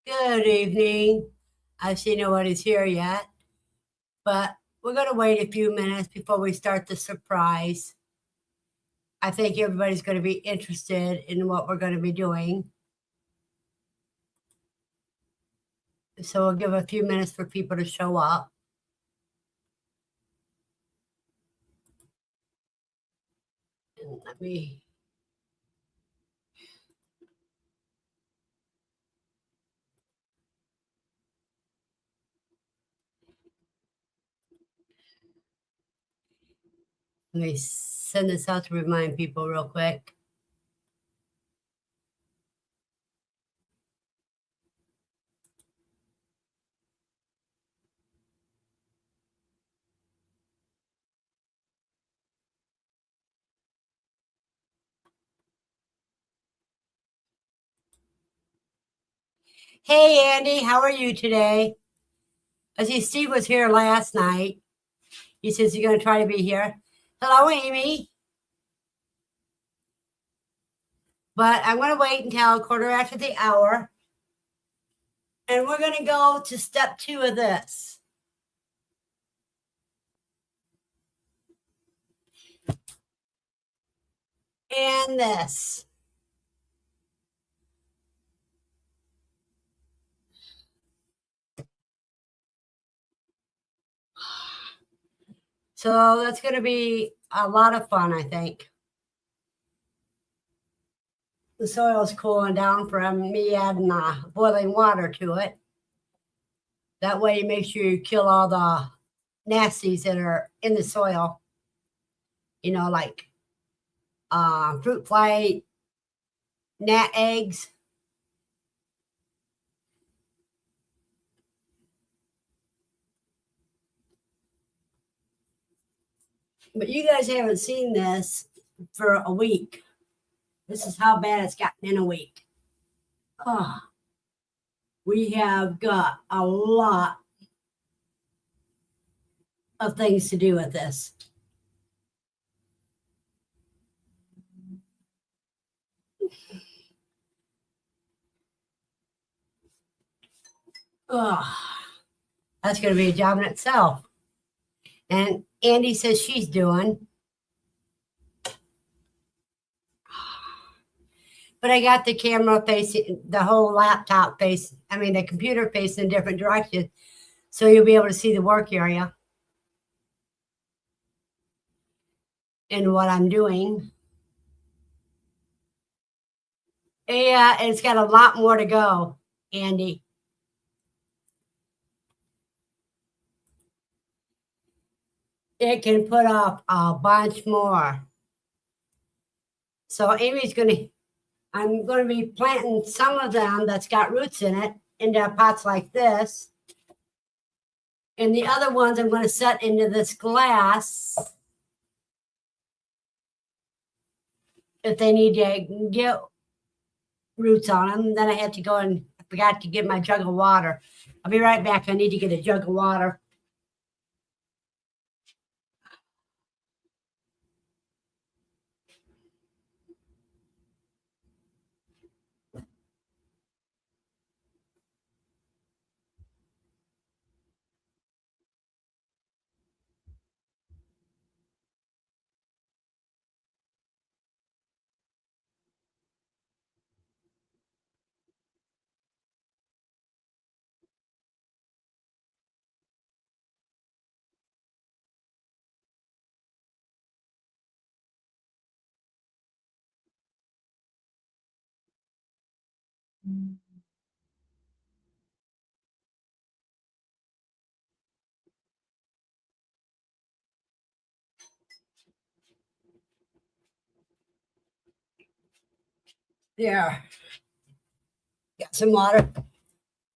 Good evening. I see nobody's here yet, but we're going to wait a few minutes before we start the surprise. I think everybody's going to be interested in what we're going to be doing. So we'll give a few minutes for people to show up. And let me send this out to remind people real quick. Hey, Andy, how are you today? I see Steve was here last night. He says he's going to try to be here. Hello, Amy. But I'm going to wait until 1/4 after the hour. And we're going to go to step 2 of this. And this. So that's going to be a lot of fun, I think. The soil's cooling down from me adding boiling water to it. That way you make sure you kill all the nasties that are in the soil. You know, like fruit fly, gnat eggs. But you guys haven't seen this for a week. This is how bad it's gotten in a week. Oh, we have got a lot of things to do with this. Oh, that's going to be a job in itself. And Andy says she's doing. But I got the camera facing, the whole laptop face, the computer facing a different direction. So you'll be able to see the work area and what I'm doing. Yeah, it's got a lot more to go, Andy. It can put up a bunch more. So I'm going to be planting some of them that's got roots in it into pots like this. And the other ones I'm going to set into this glass if they need to get roots on them. Then I have to go and I forgot to get my jug of water. I'll be right back. I need to get a jug of water. There. Got some water.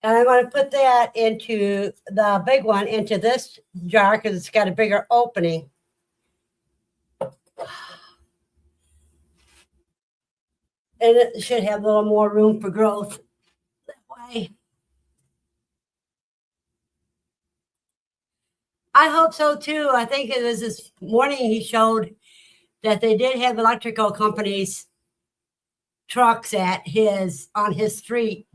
And I'm going to put that into the big one into this jar because it's got a bigger opening. And it should have a little more room for growth that way. I hope so too. I think it was this morning he showed that they did have electrical companies trucks on his street.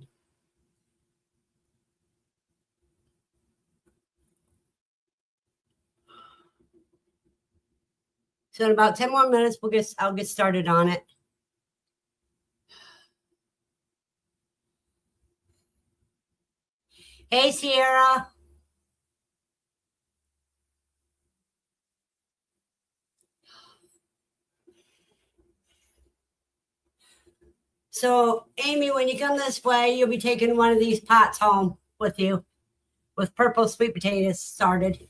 So in about 10 more minutes, I'll get started on it. Hey, Sierra. So, Amy, when you come this way, you'll be taking one of these pots home with you with purple sweet potatoes started.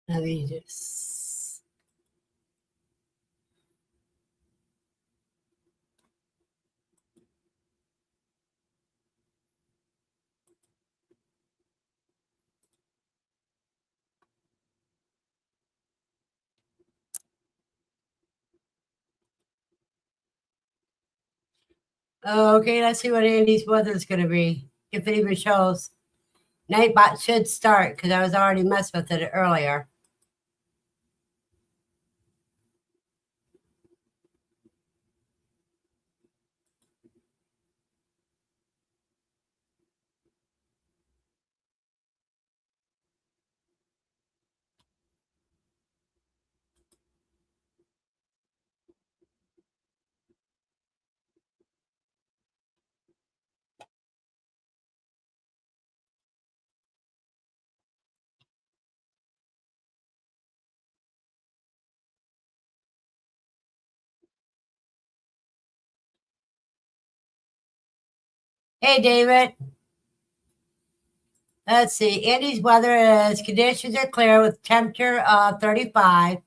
Let me just. Okay, let's see what Andy's weather is going to be, if it even shows. Nightbot should start because I was already messed with it earlier. Hey, David. Let's see. Andy's weather is conditions are clear with temperature of 35.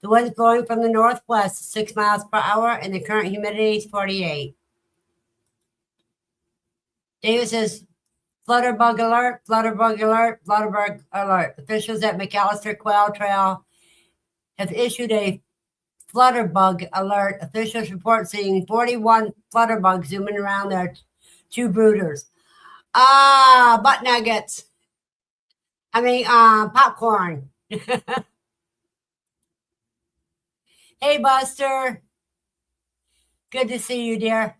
The wind's blowing from the northwest, 6 miles per hour, and the current humidity is 48. David says, Flutterbug alert, Flutterbug alert, Flutterbug alert. Officials at McAllister Quail Trail have issued a Flutterbug alert. Officials report seeing 41 Flutterbugs zooming around their two brooders. Butt nuggets. Popcorn. Hey, Buster. Good to see you, dear.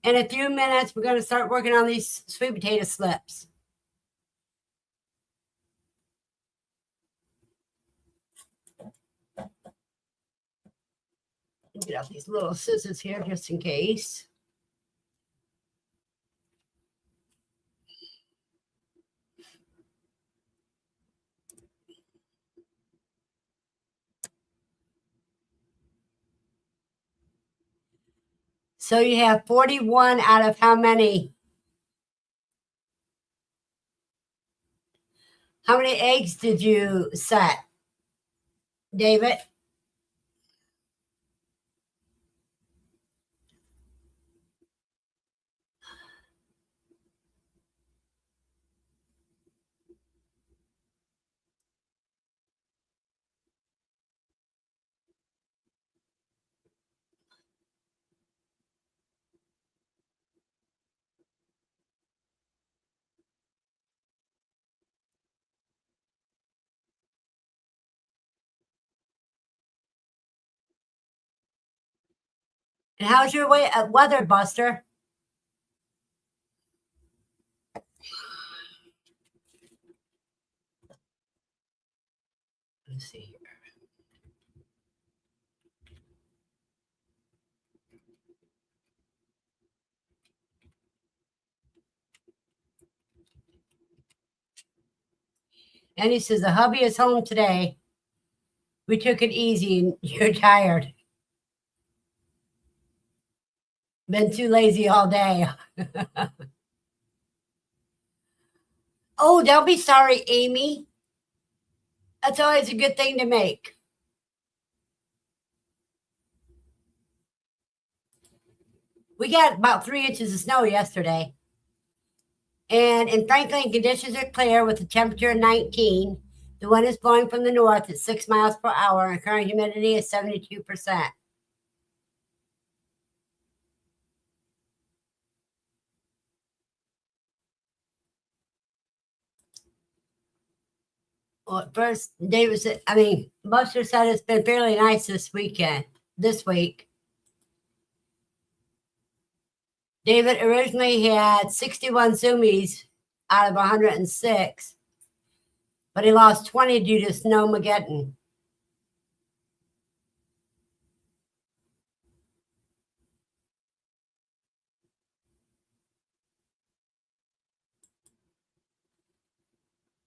In a few minutes, we're going to start working on these sweet potato slips. Get out these little scissors here just in case. So you have 41 out of how many? How many eggs did you set, David? And how's your weather, Buster? Let's see here. And he says, the hubby is home today. We took it easy and you're tired. Been too lazy all day. Oh, don't be sorry, Amy. That's always a good thing to make. We got about 3 inches of snow yesterday. And in Franklin, conditions are clear with the temperature of 19. The wind is blowing from the north at 6 miles per hour, and current humidity is 72%. Well, first, David said, Buster said it's been fairly nice this week. David originally had 61 zoomies out of 106, but he lost 20 due to Snowmageddon.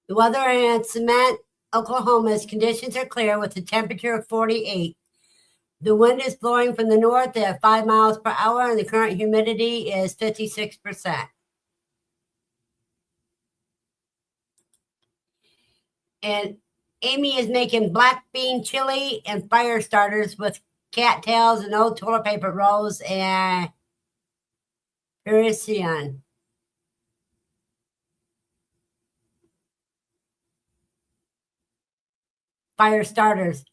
The weather in Cement, Oklahoma's conditions are clear with a temperature of 48. The wind is blowing from the north at 5 miles per hour, and the current humidity is 56%. And Amy is making black bean chili and fire starters with cattails and old toilet paper rolls and Parisian. Fire starters.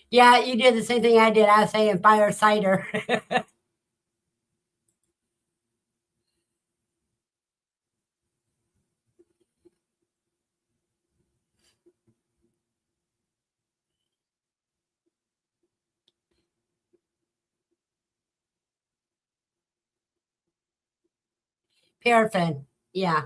Yeah, you did the same thing I did. I was saying fire cider. Paraffin. Yeah.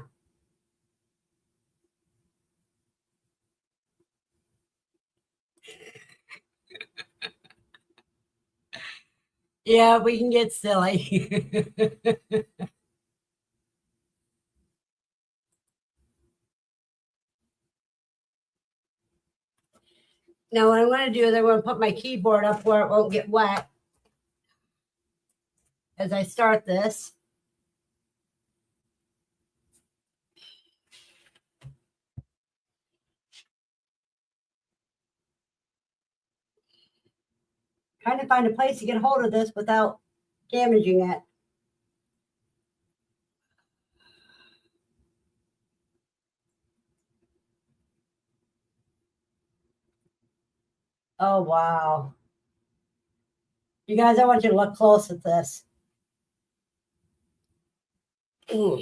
Yeah, we can get silly. Now, what I'm going to do is I'm going to put my keyboard up where it won't get wet as I start this. Trying to find a place to get hold of this without damaging it. Oh, wow. You guys, I want you to look close at this. Ooh.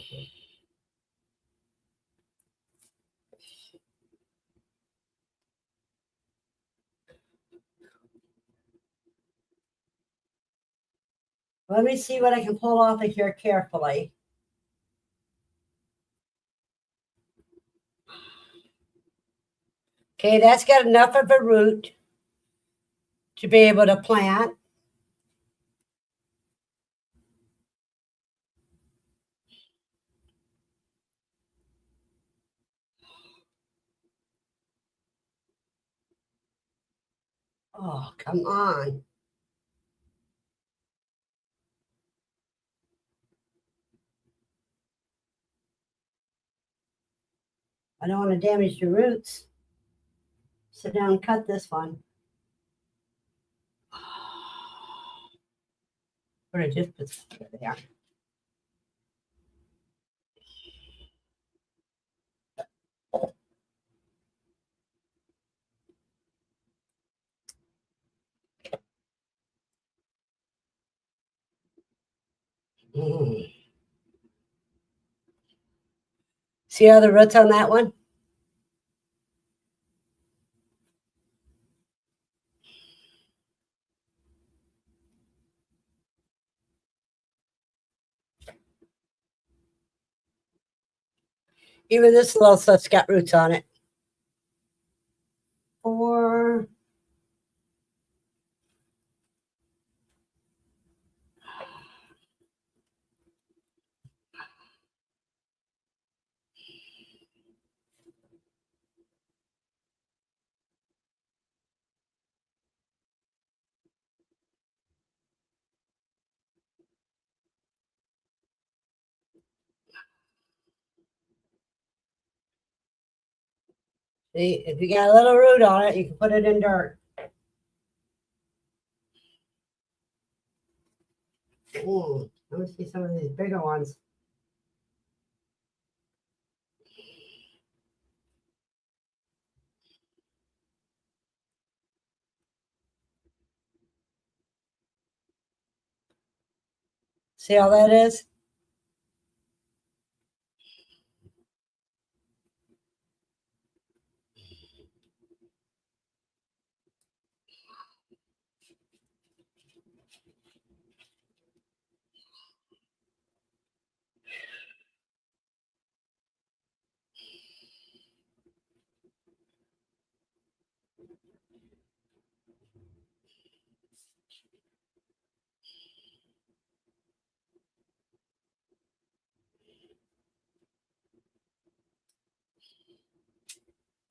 Let me see what I can pull off of here carefully. Okay, that's got enough of a root to be able to plant. Oh, come on. I don't want to damage the roots. Sit down and cut this one. Or I just put it there. Mm. See all the roots on that one? Even this little stuff's got roots on it. 4. See, if you got a little root on it, you can put it in dirt. Ooh, let me see some of these bigger ones. See how that is?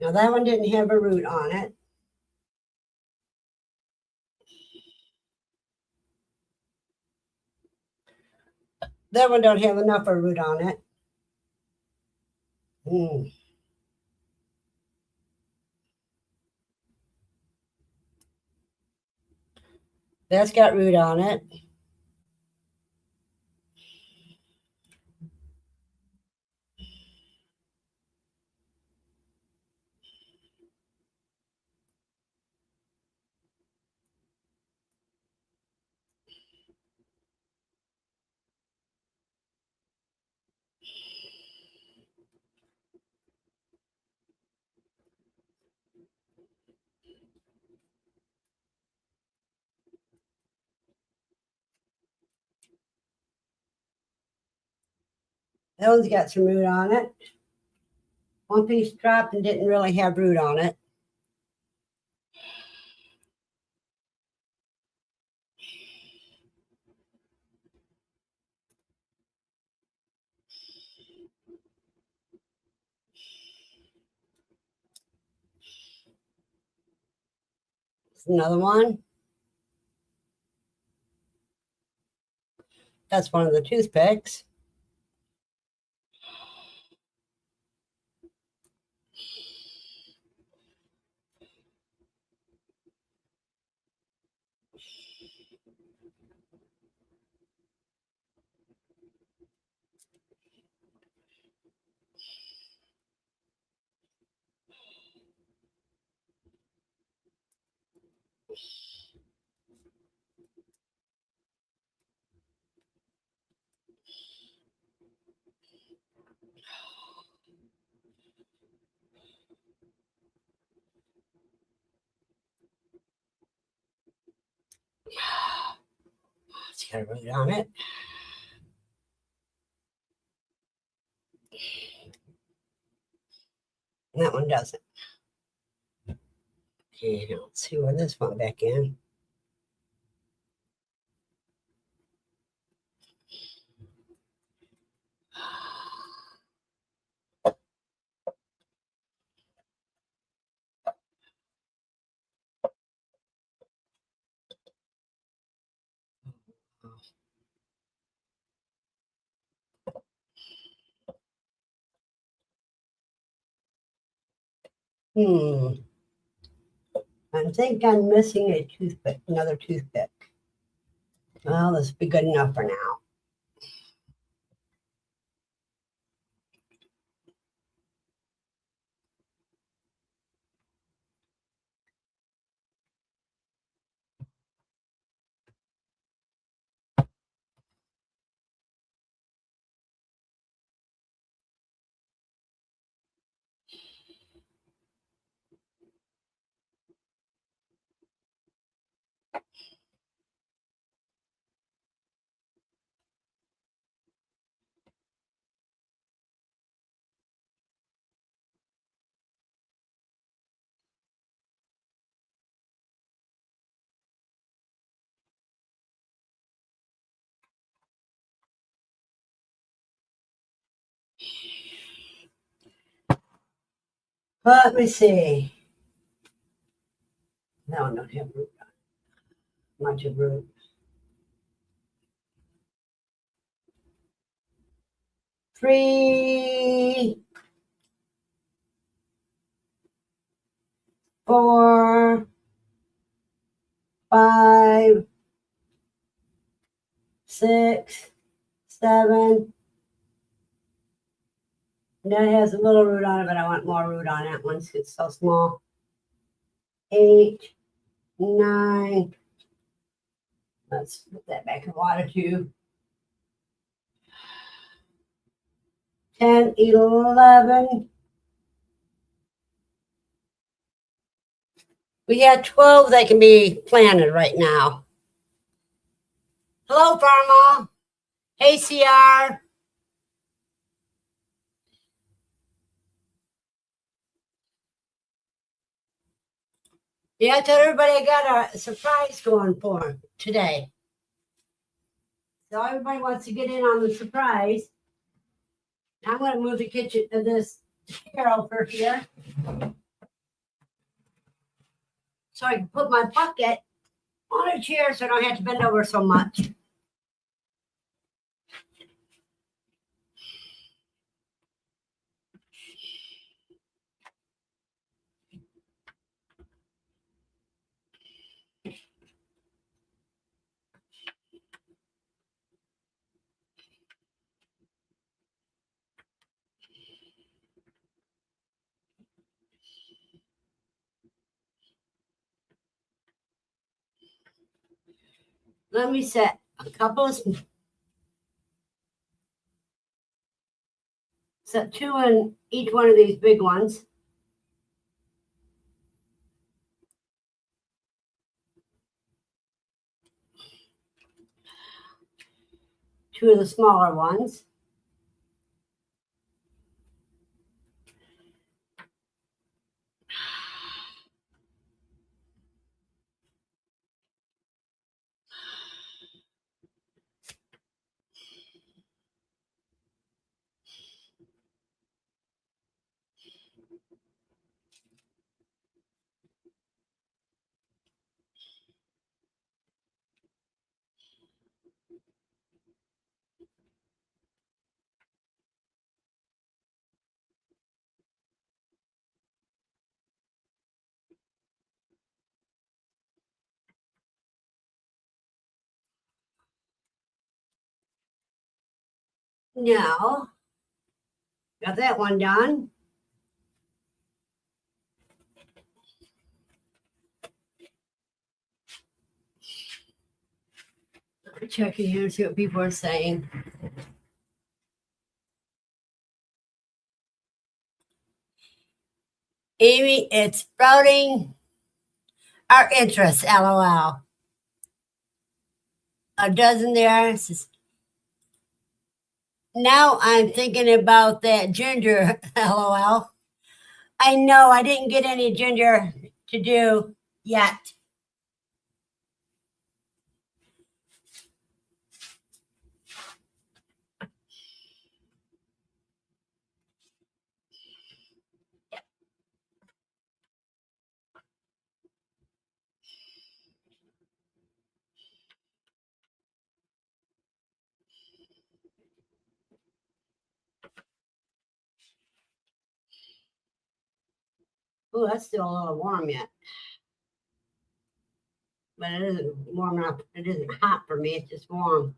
Now that one didn't have a root on it. That one don't have enough of a root on it. That's got root on it. That one's got some root on it. One piece dropped and didn't really have root on it. It's another one. That's one of the toothpicks. It's got a root on it. And that one doesn't. Okay, now let's see where this one back in. I think I'm missing a toothpick, another toothpick. Well, this will be good enough for now. Let me see. That one don't have root on it. Much of root. Three, 4, 5, 6, 7. That has a little root on it, but I want more root on it once it's so small. 8, 9. Let's put that back in water too. 10, 11. We have 12 that can be planted right now. Hello, Farma. Hey, CR. Yeah, I told everybody I got a surprise going for them today. So everybody wants to get in on the surprise. I'm going to move the kitchen to this chair over here so I can put my bucket on a chair so I don't have to bend over so much. Let me set a couple of, set 2 in each one of these big ones. 2 of the smaller ones. Now, got that one done. Checking here, see what people are saying. Amy, it's sprouting our interest, LOL. A dozen there. Now I'm thinking about that ginger, LOL. I know I didn't get any ginger to do yet. Oh, that's still a little warm yet. But it isn't warm enough. It isn't hot for me. It's just warm.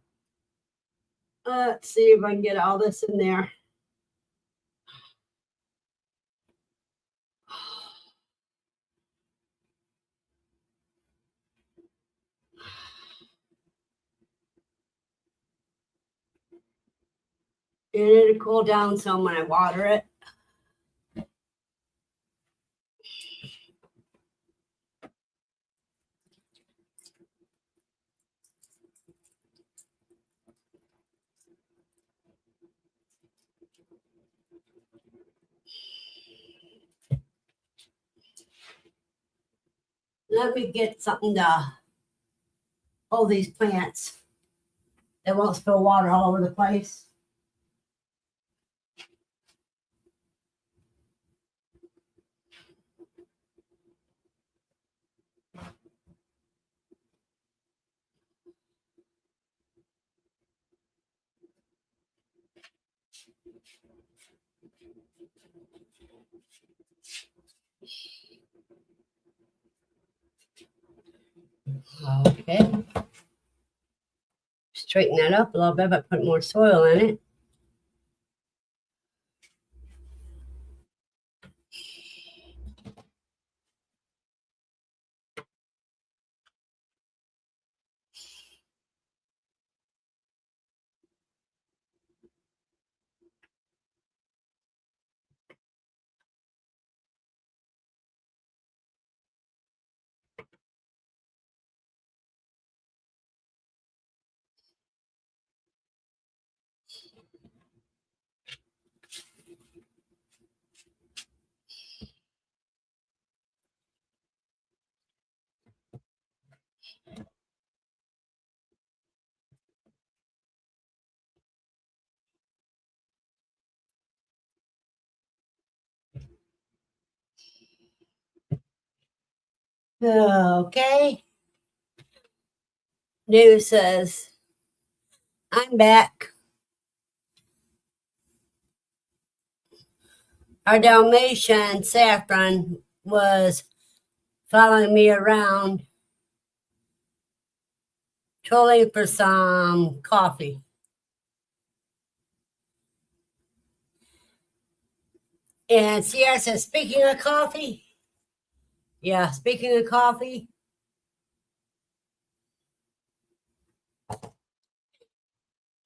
Let's see if I can get all this in there. And it'll cool down some when I water it. Let me get something to hold these plants that won't spill water all over the place. Okay. Straighten that up a little bit by putting more soil in it. Okay. News says, I'm back. Our Dalmatian Saffron was following me around, trolling for some coffee. And Sierra says, speaking of coffee, yeah, speaking of coffee,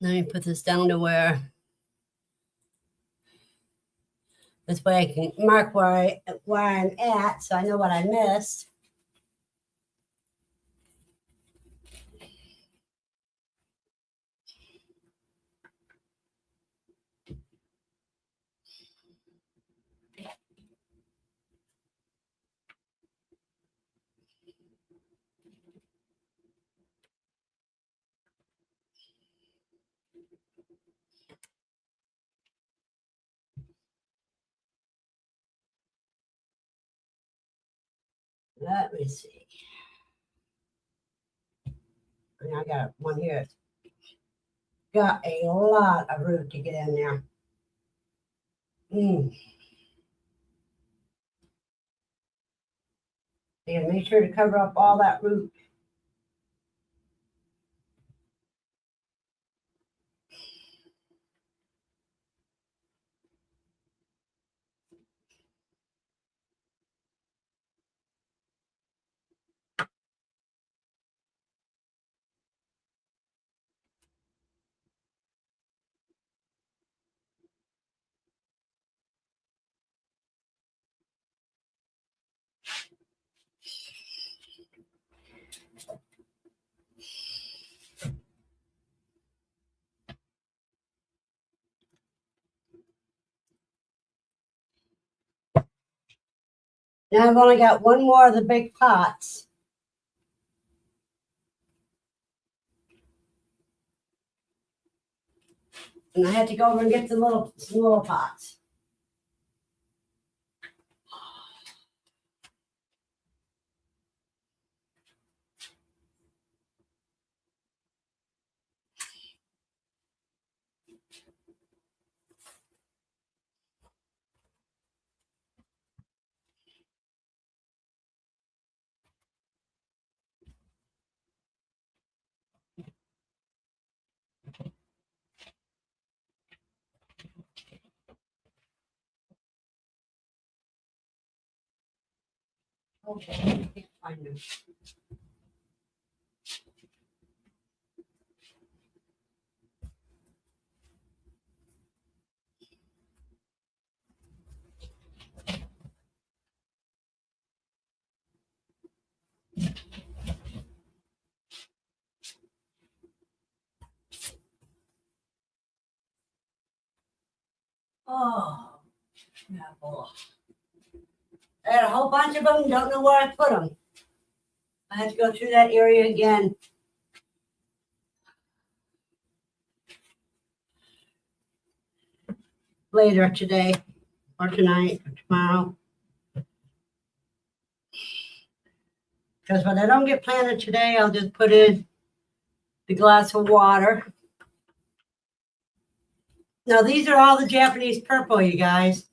let me put this down to where this way I can mark where I'm at so I know what I missed. Let me see. I got one here. Got a lot of root to get in there. And make sure to cover up all that root. Now I've only got one more of the big pots. And I had to go over and get the little pots. Okay, find them. Oh, apple. I had a whole bunch of them. Don't know where I put them. I had to go through that area again. Later today, or tonight, or tomorrow. Because when I don't get planted today, I'll just put in the glass of water. Now, these are all the Japanese purple, you guys.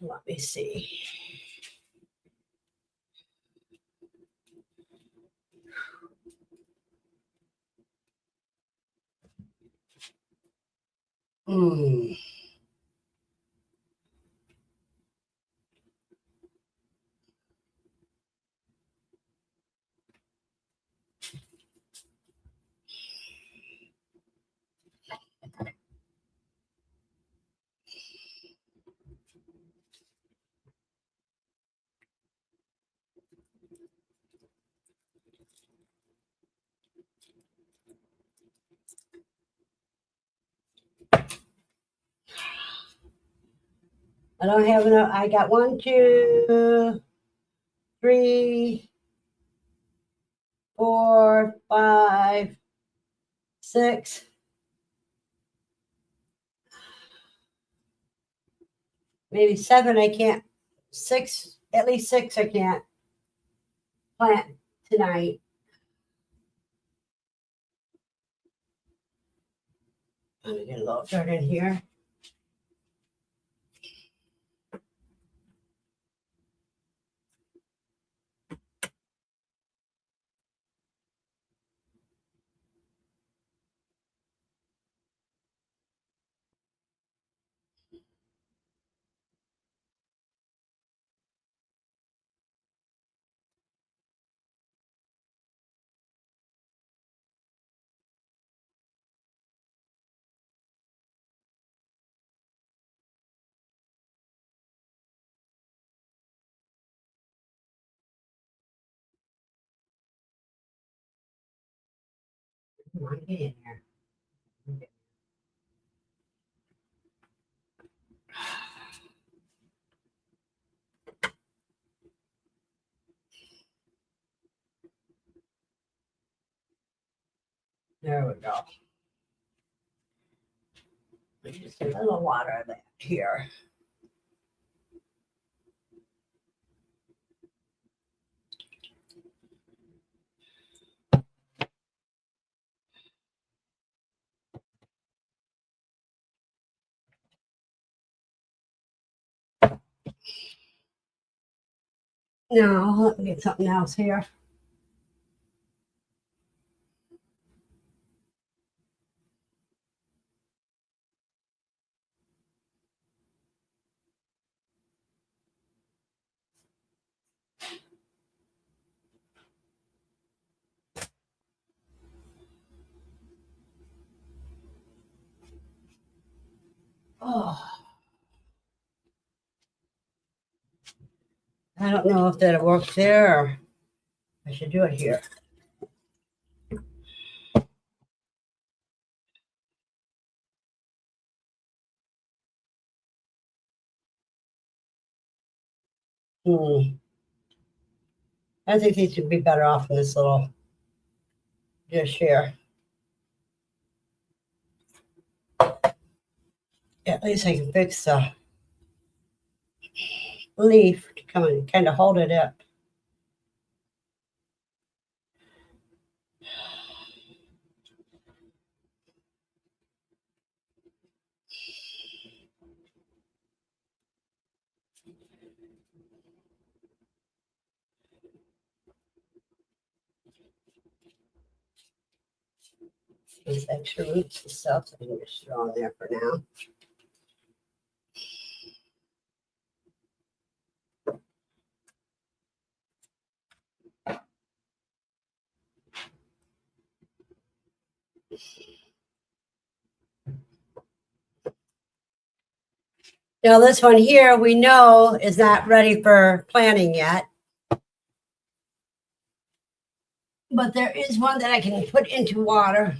Let me see. I don't have enough. I got 1, 2, 3, 4, 5, 6. Maybe 7 I can't. 6, at least 6 I can't plant tonight. I'm gonna get a little dirt in here. Come on, get in here. There we go. Just a little water left here. Now, let me get something else here. Oh, I don't know if that'll work there or I should do it here. I think these would be better off in this little dish here. At least I can fix the leaf to come and kind of hold it up. These extra roots and stuff, I can just throw in there for now. Now this one here, we know is not ready for planting yet. But there is one that I can put into water.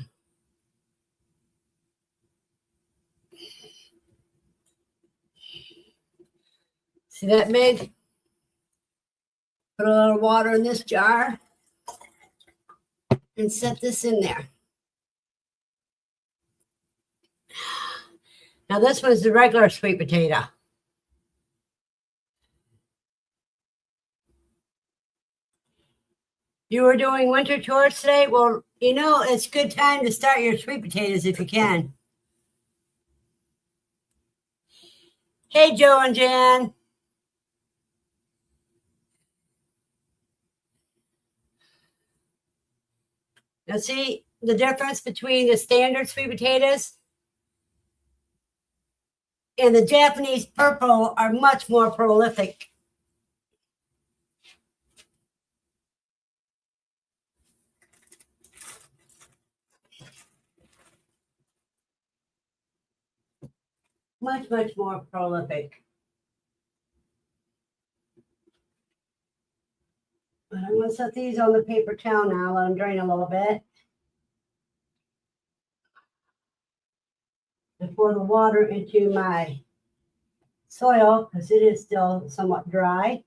See that, Meg? Put a little water in this jar and set this in there. Now this one's the regular sweet potato. You were doing winter chores today? Well, you know, it's a good time to start your sweet potatoes if you can. Hey, Joe and Jan. Now see the difference between the standard sweet potatoes and the Japanese purple are much more prolific. Much, much more prolific. But I'm going to set these on the paper towel now. Let them drain a little bit. And pour the water into my soil because it is still somewhat dry.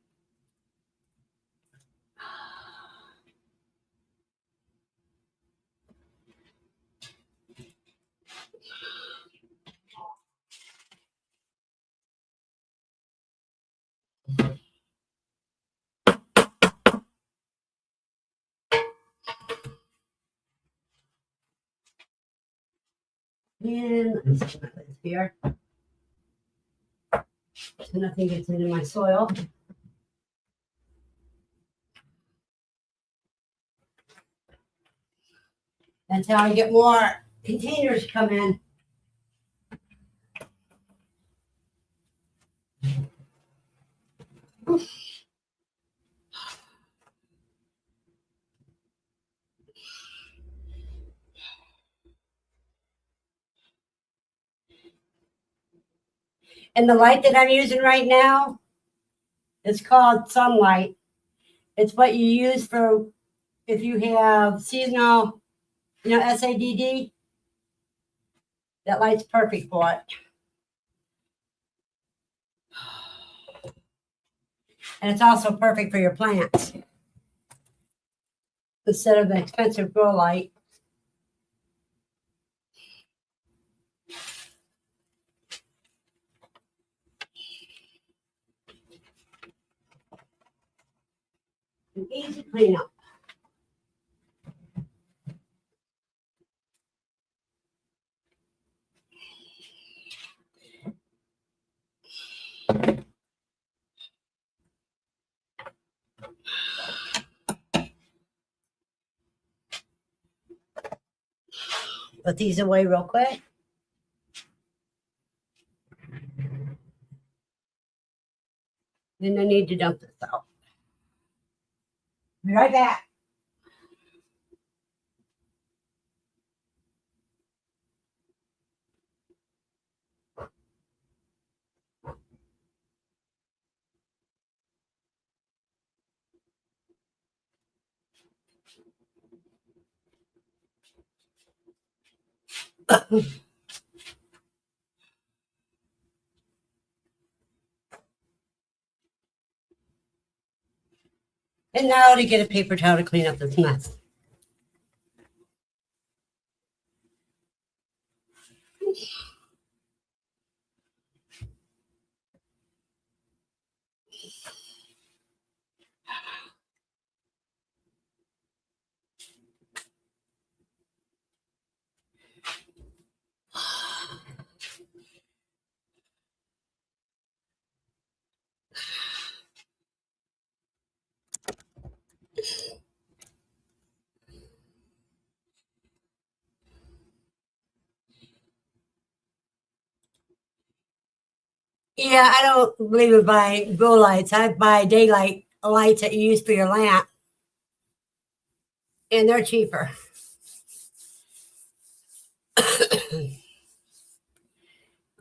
And let me set my lid here so nothing gets into my soil. That's how I get more containers come in. And the light that I'm using right now is called sunlight. It's what you use for if you have seasonal, SADD. That light's perfect for it. And it's also perfect for your plants instead of the expensive grow light. An easy cleanup. Put these away real quick. Then I need to dump this out. Be right back. And now to get a paper towel to clean up this mess. Yeah, I don't believe in buying grow lights. I buy daylight lights that you use for your lamp. And they're cheaper.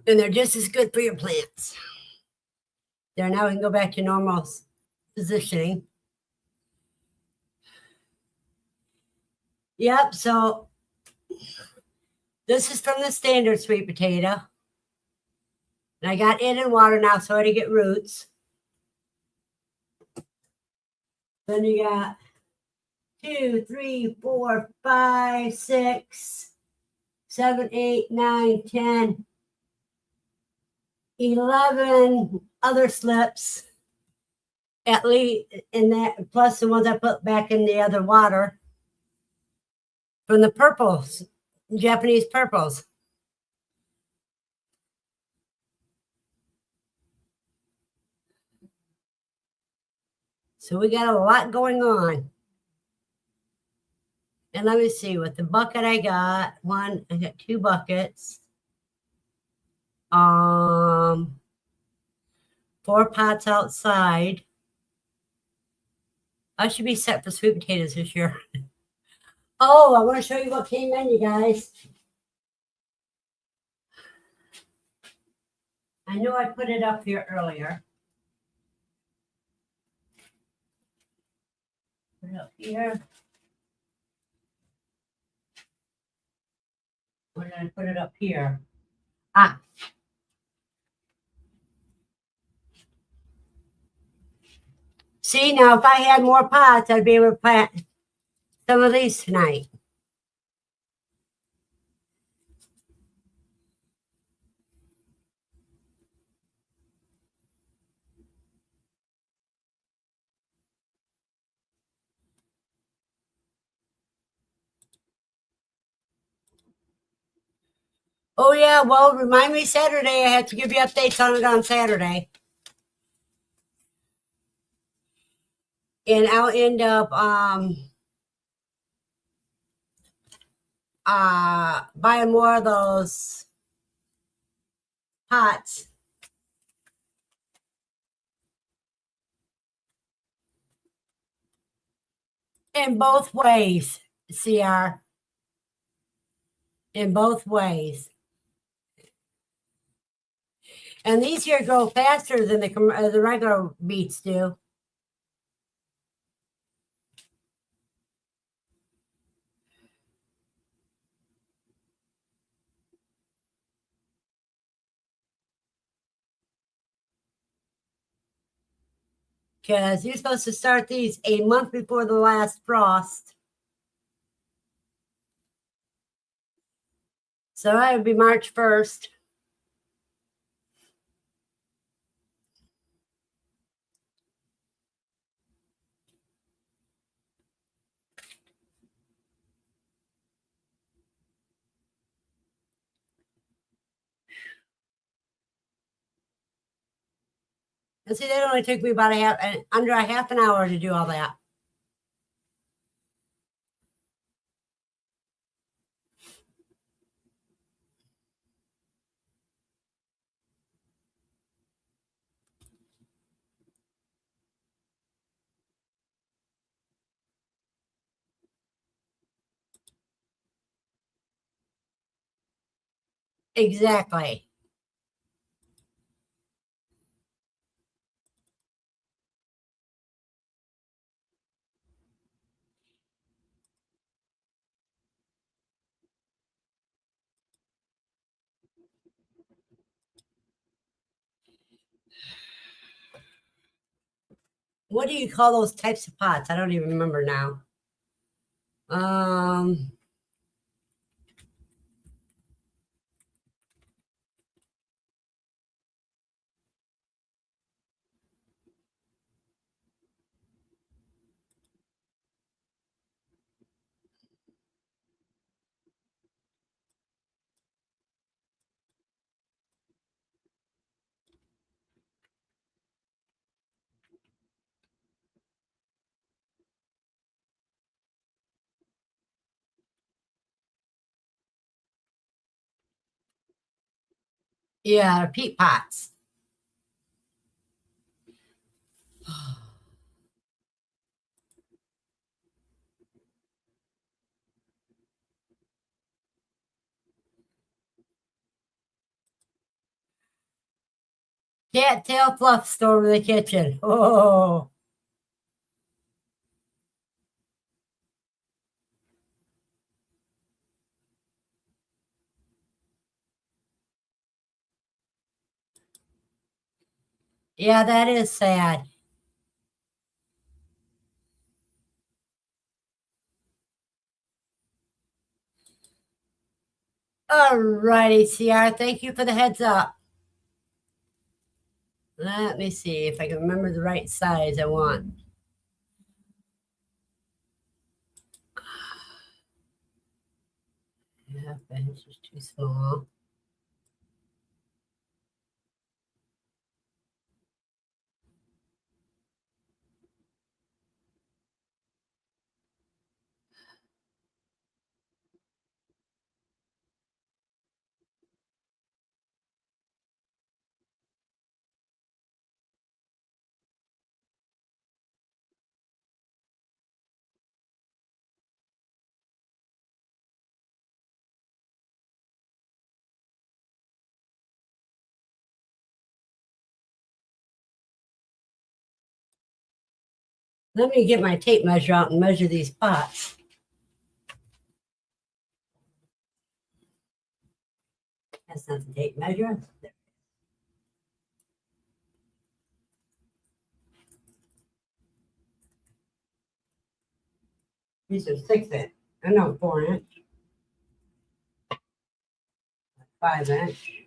And they're just as good for your plants. There, now we can go back to normal positioning. Yep, so this is from the standard sweet potato. And I got it in water now so I to get roots. Then you got 2, 3, 4, 5, 6, 7, 8, 9, 10, 11 other slips. At least in that, plus the ones I put back in the other water from the purples, Japanese purples. So we got a lot going on. And let me see, with the bucket I got, I got 2 buckets. 4 pots outside. I should be set for sweet potatoes this year. Oh, I want to show you what came in, you guys. I know I put it up here earlier. Put it up here. Or did I put it up here? Ah. See, now if I had more pots, I'd be able to plant some of these tonight. Oh, yeah. Well, remind me Saturday. I have to give you updates on it on Saturday. And I'll end up buying more of those pots. In both ways, CR. In both ways. And these here grow faster than the regular beets do. Because you're supposed to start these a month before the last frost. So that would be March 1st. And see, that only took me about under a half an hour to do all that. Exactly. What do you call those types of pots? I don't even remember now. Yeah, peat pots. Cattail fluff store in the kitchen. Oh, yeah, that is sad. All righty, CR. Thank you for the heads up. Let me see if I can remember the right size I want. Half inch is too small. Let me get my tape measure out and measure these pots. That's not the tape measure. These are 6-inch. I know 4-inch. 5-inch.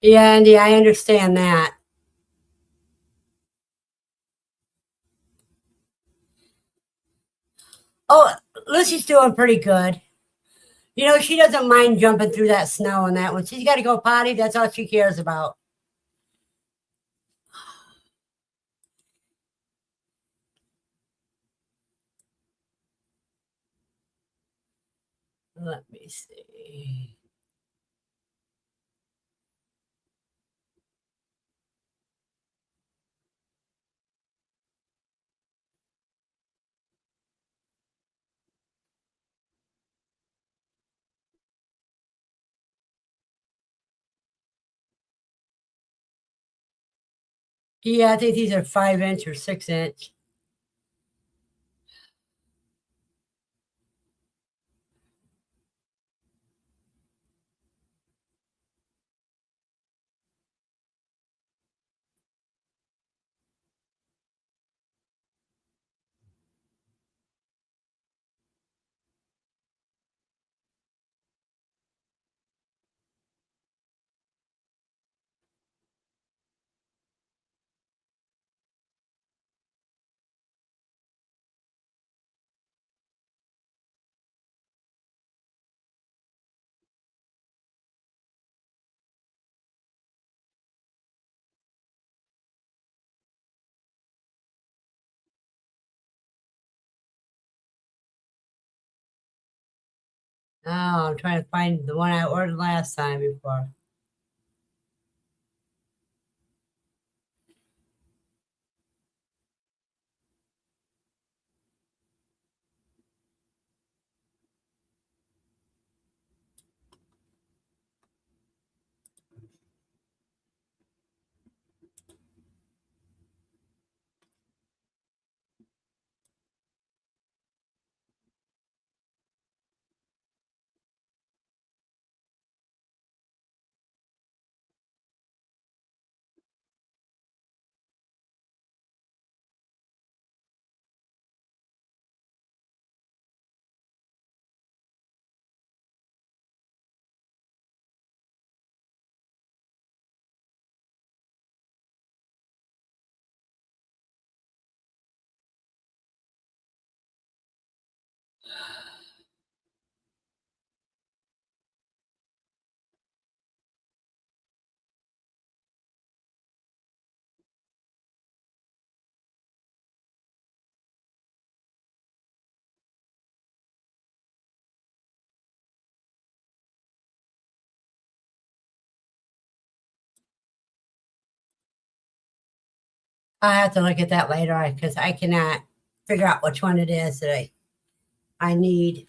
Yeah, Andy, I understand that. Oh, Lucy's doing pretty good. You know, she doesn't mind jumping through that snow and that. When she's got to go potty, that's all she cares about. Let me see. Yeah, I think these are 5-inch or 6-inch. Oh, I'm trying to find the one I ordered last time before. I'll have to look at that later because I cannot figure out which one it is that I need.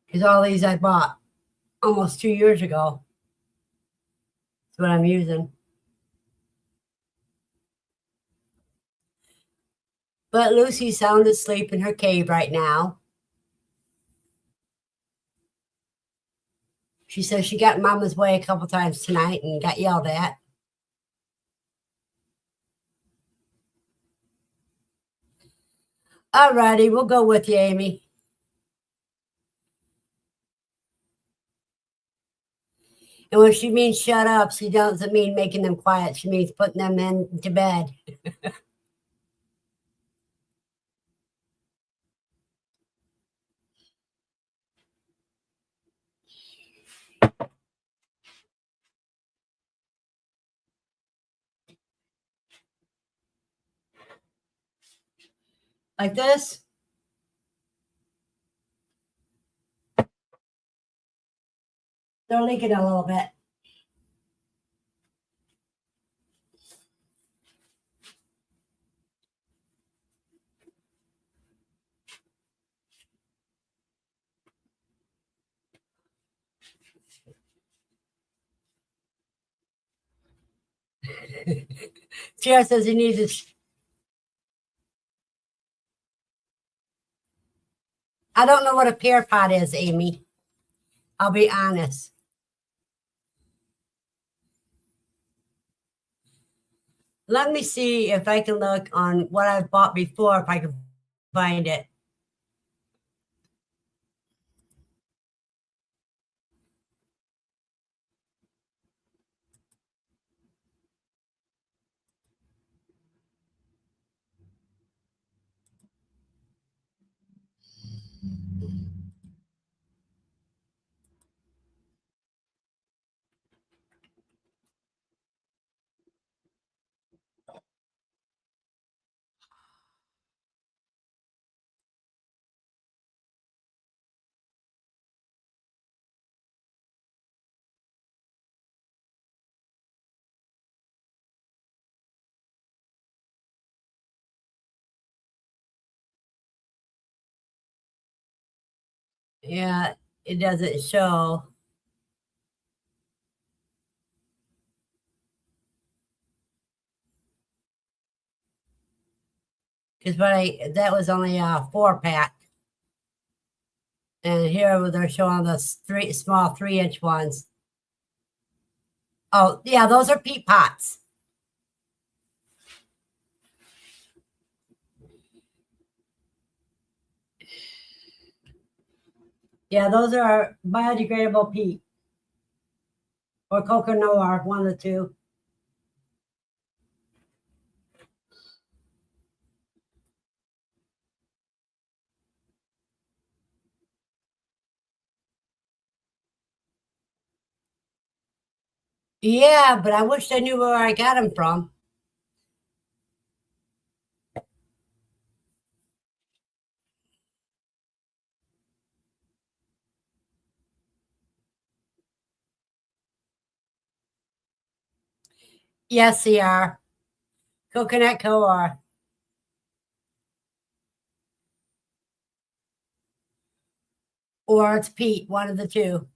Because all these I bought almost 2 years ago. That's what I'm using. But Lucy's sound asleep in her cave right now. She says she got in Mama's way a couple times tonight and got yelled at. All righty, we'll go with you, Amy. And when she means shut up, she doesn't mean making them quiet. She means putting them into bed. Like this. They're leaking a little bit. Chair says he needs to. I don't know what a pear pot is, Amy. I'll be honest. Let me see if I can look on what I've bought before, if I can find it. Yeah, it doesn't show. Because that was only a 4-pack. And here they're showing the small 3-inch ones. Oh, yeah, those are peat pots. Yeah, those are biodegradable peat. Or coconut, one of the two. Yeah, but I wish I knew where I got them from. Yes, they are. Coconut coir. Or it's peat, one of the two.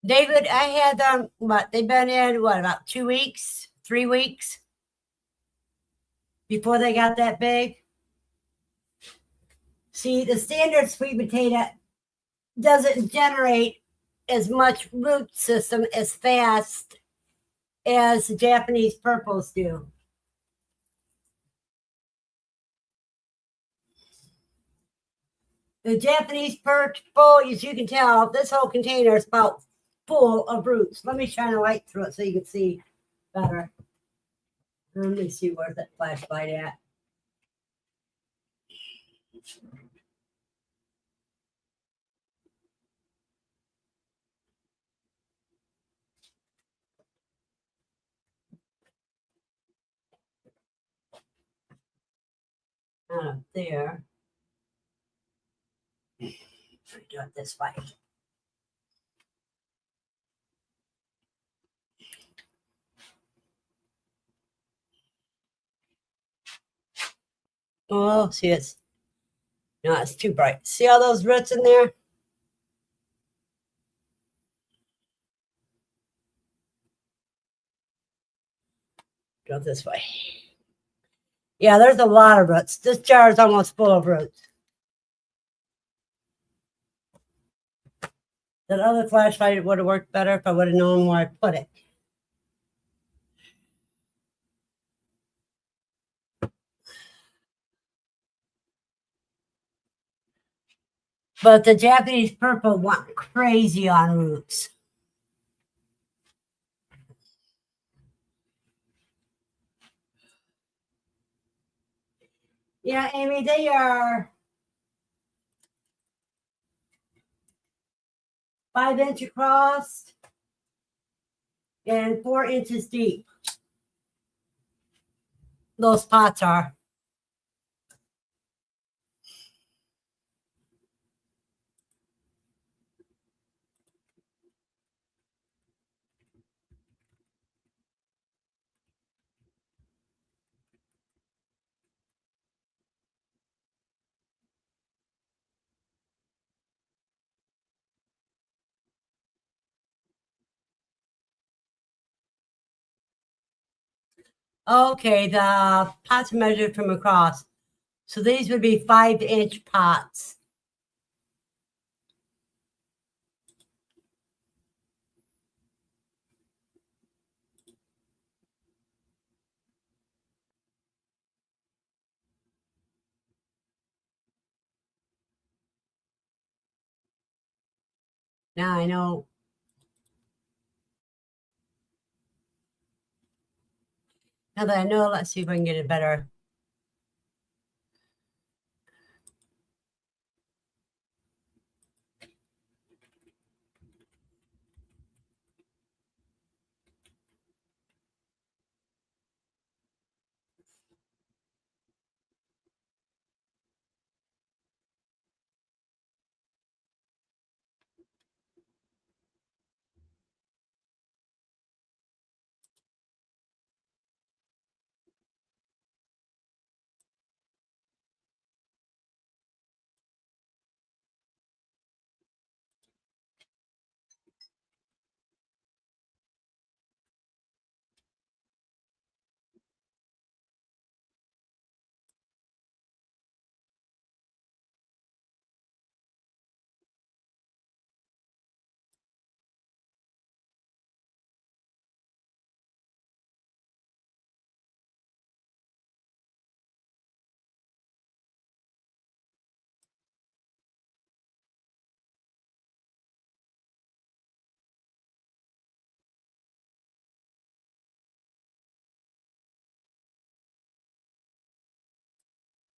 David, I had them, they've been in, about 2 weeks, 3 weeks before they got that big? See, the standard sweet potato doesn't generate as much root system as fast as the Japanese purples do. The Japanese purple, as you can tell, this whole container is about full of roots. Let me shine a light through it so you can see better. Let me see, where's that flashlight at? Up there. Let me do it this way. Oh, see, it's too bright. See all those roots in there? Go this way. Yeah, there's a lot of roots. This jar is almost full of roots. That other flashlight would have worked better if I would have known where I put it. But the Japanese purple went crazy on roots. Yeah, Amy, they are 5 inch across and 4 inches deep. Those pots are. Okay, the pots measured from across. So these would be 5 inch pots. Now I know. Now that I know, let's see if I can get it better.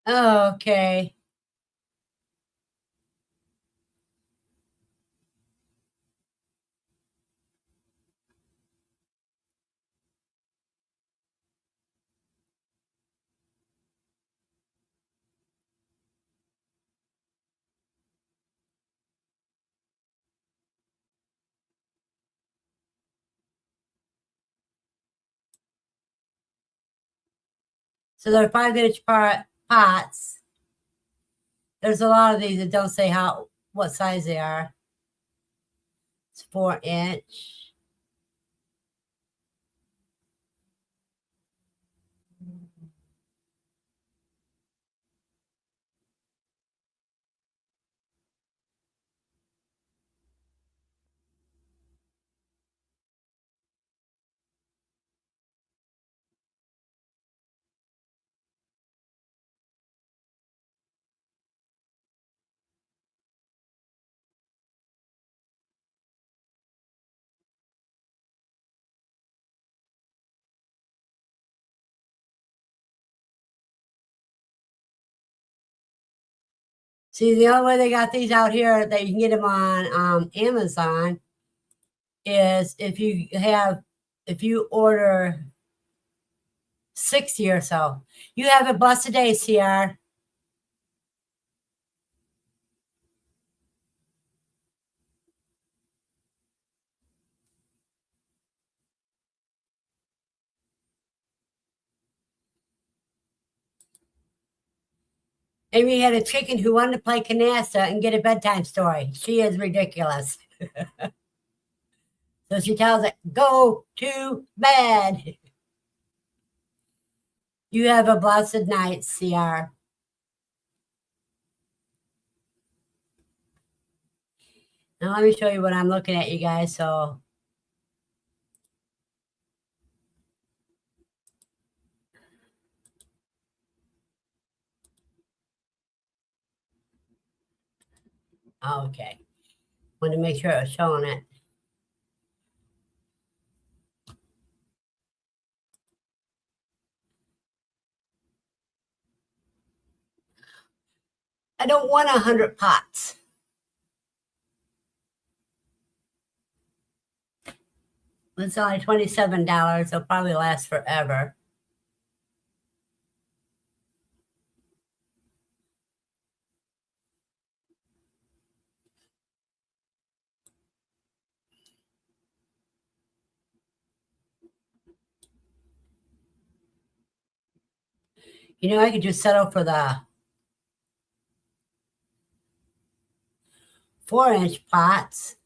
Okay. So they're 5 inch pots. There's a lot of these that don't say what size they are. It's 4 inch. See, the only way they got these out here that you can get them on Amazon is if you order 60 or so. You have a blessed day, CR. Amy had a chicken who wanted to play canasta and get a bedtime story. She is ridiculous. So she tells it, go to bed. You have a blessed night, CR. Now let me show you what I'm looking at, you guys. So okay. Want to make sure I was showing it. I don't want 100 pots. It's only $27. It'll probably last forever. You know, I could just settle for the 4-inch pots.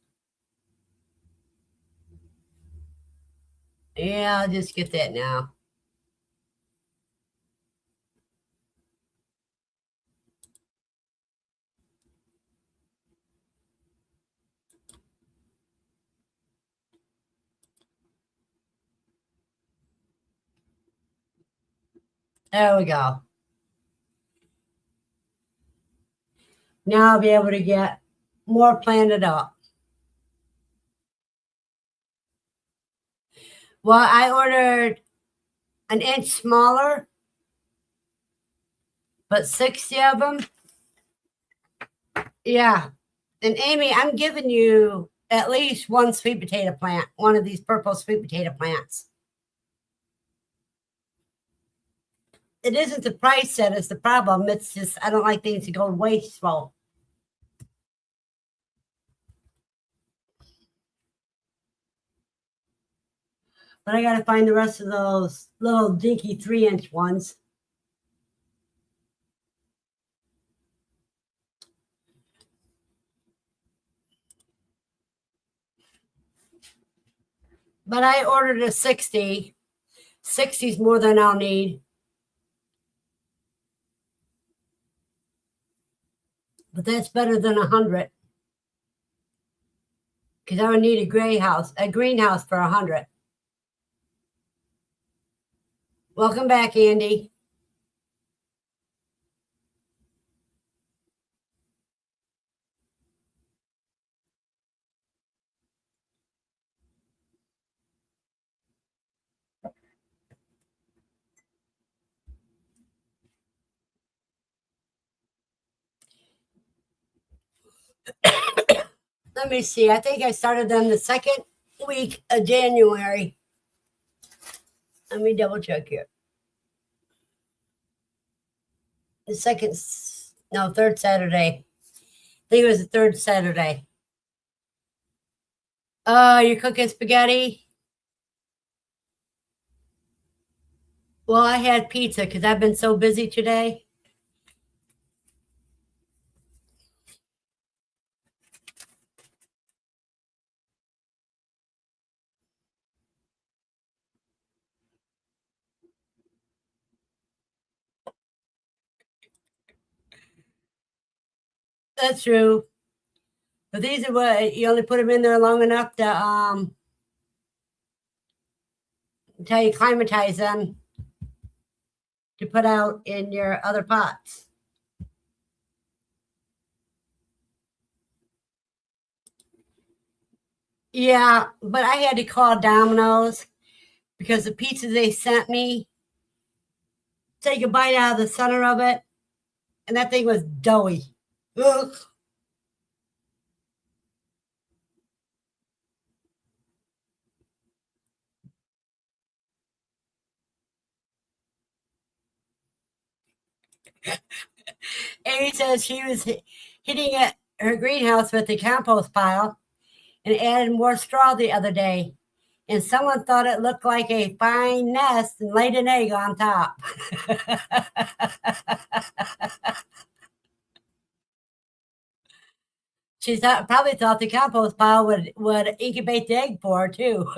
Yeah, I'll just get that now. There we go. Now I'll be able to get more planted up. Well, I ordered an inch smaller, but 60 of them. Yeah. And Amy, I'm giving you at least one sweet potato plant, one of these purple sweet potato plants. It isn't the price that is the problem. It's just I don't like things to go wasteful. But I got to find the rest of those little dinky 3-inch ones. But I ordered a 60. 60 is more than I'll need. But that's better than 100. Because I would need a greenhouse for 100. Welcome back, Andy. Let me see. I think I started them the second week of January. Let me double check here. The third Saturday. I think it was the third Saturday. You're cooking spaghetti? Well, I had pizza because I've been so busy today. That's true. But these are what you only put them in there long enough to until you climatize them to put out in your other pots. Yeah, but I had to call Domino's because the pizza they sent me, take a bite out of the center of it, and that thing was doughy. Ugh. Amy says she was hitting her greenhouse with the compost pile and added more straw the other day. And someone thought it looked like a fine nest and laid an egg on top. She probably thought the compost pile would incubate the egg for her, too.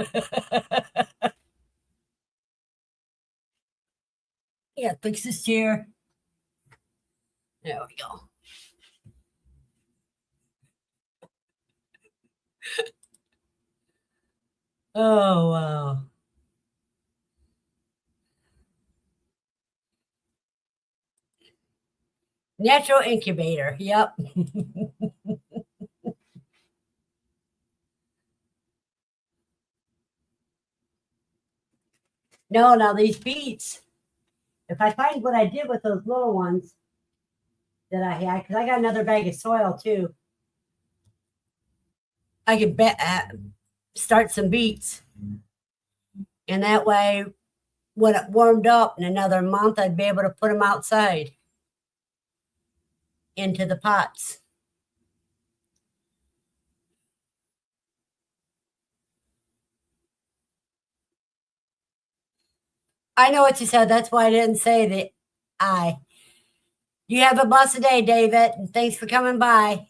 Yeah, fix this chair. There we go. Oh, wow. Natural incubator. Yep. No, now these beets. If I find what I did with those little ones, that I had because I got another bag of soil too. I could start some beets, and that way, when it warmed up in another month, I'd be able to put them outside into the pots. I know what you said. That's why I didn't say the I. You have a blessed day, David, and thanks for coming by.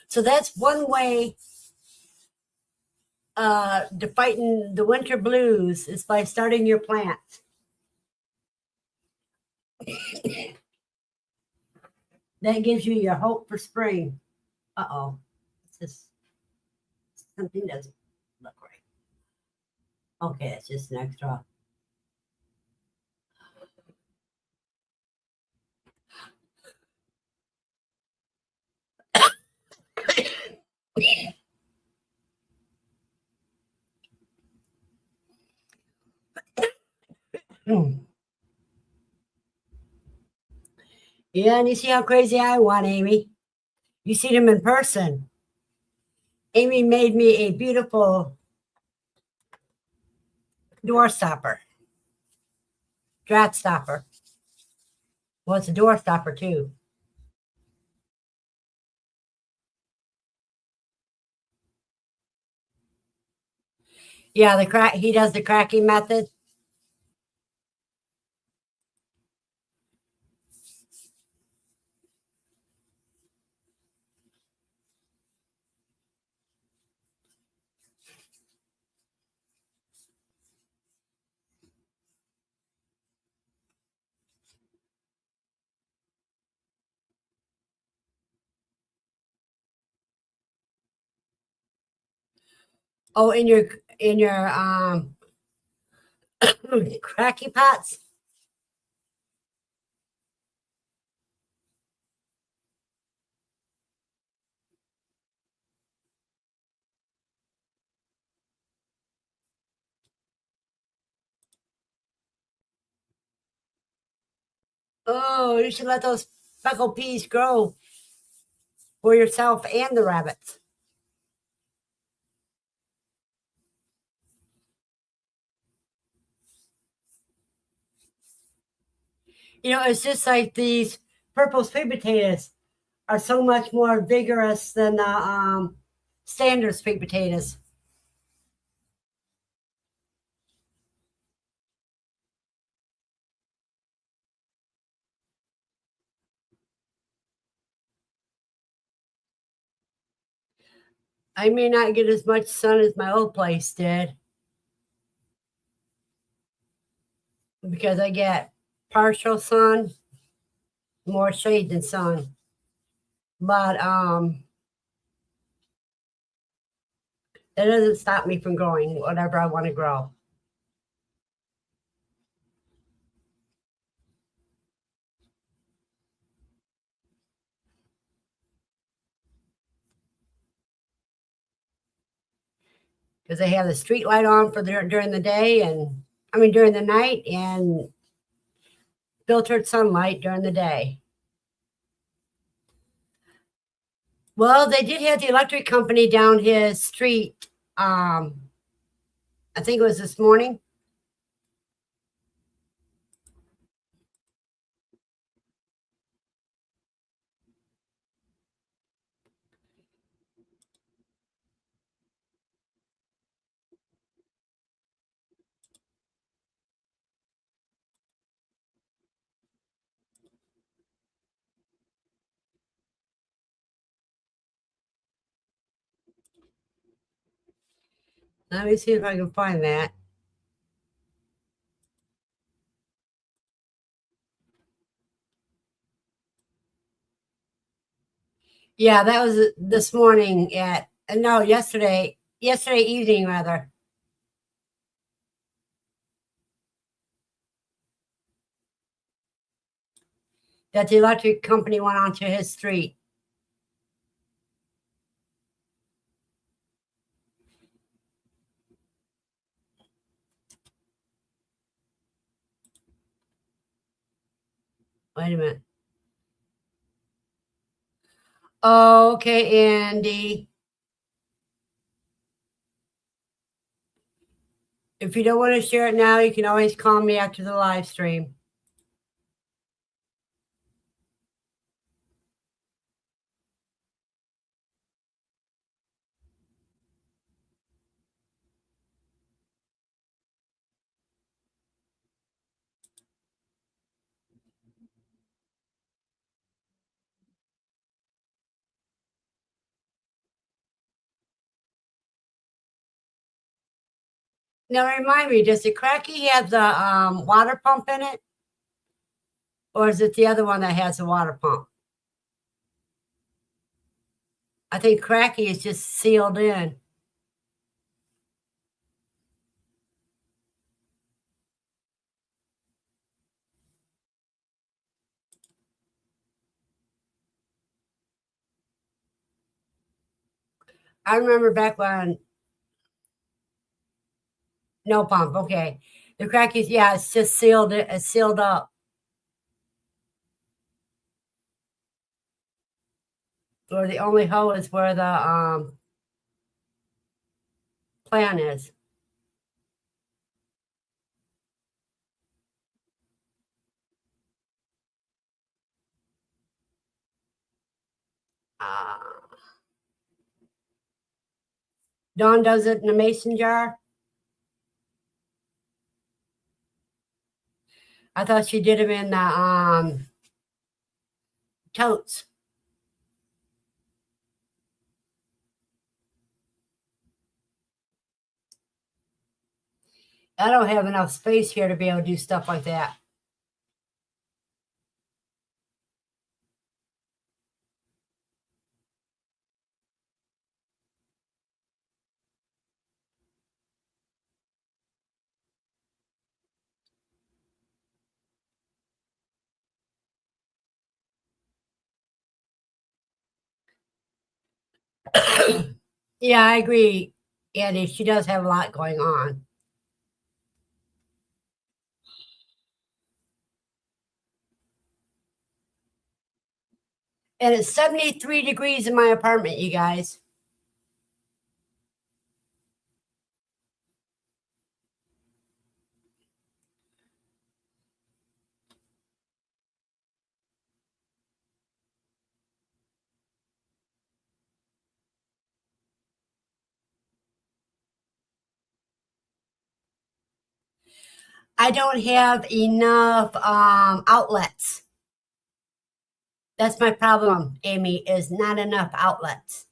So that's one way to fighting the winter blues is by starting your plants. That gives you your hope for spring. Uh-oh. It's just something doesn't look right. Okay, it's just an extra. Yeah, and you see how crazy I want, Amy. You see them in person. Amy made me a beautiful door stopper, drat stopper. Well, it's a door stopper too. Yeah, the crack. He does the cracking method. Oh, in your cracky pots. Oh, you should let those speckled peas grow for yourself and the rabbits. You know, it's just like these purple sweet potatoes are so much more vigorous than the standard sweet potatoes. I may not get as much sun as my old place did because I get partial sun, more shade than sun. But that doesn't stop me from growing whatever I want to grow. Because they have the street light on for during the day and during the night and filtered sunlight during the day. Well, they did have the electric company down his street. I think it was this morning. Let me see if I can find that. Yeah, that was this morning at no, yesterday evening rather. That the electric company went onto his street. Wait a minute. Okay, Andy. If you don't want to share it now, you can always call me after the live stream. Now remind me, does the Cracky have the water pump in it? Or is it the other one that has the water pump? I think Cracky is just sealed in. I remember back when no pump. Okay, the Cracky's, yeah, it's just sealed. It's sealed up. Or the only hole is where the plan is. Uh, Dawn does it in a mason jar. I thought she did them in the totes. I don't have enough space here to be able to do stuff like that. Yeah, I agree, Andy. She does have a lot going on. And it's 73 degrees in my apartment, you guys. I don't have enough outlets. That's my problem, Amy, is not enough outlets.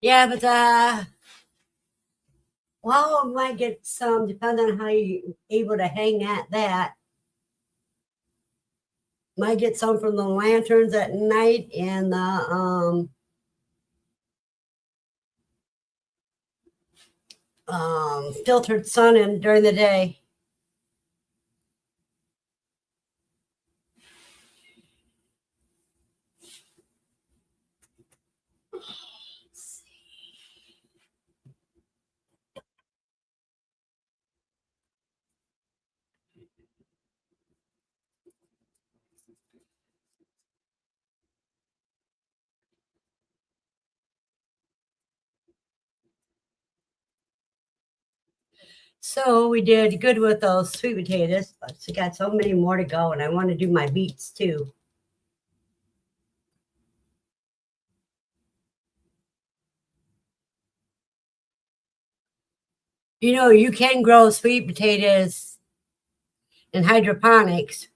Yeah, but well, I might get some, depending on how you able to hang that. Might get some from the lanterns at night and the filtered sun in during the day. So we did good with those sweet potatoes. I got so many more to go, and I want to do my beets too. You know, you can grow sweet potatoes in hydroponics,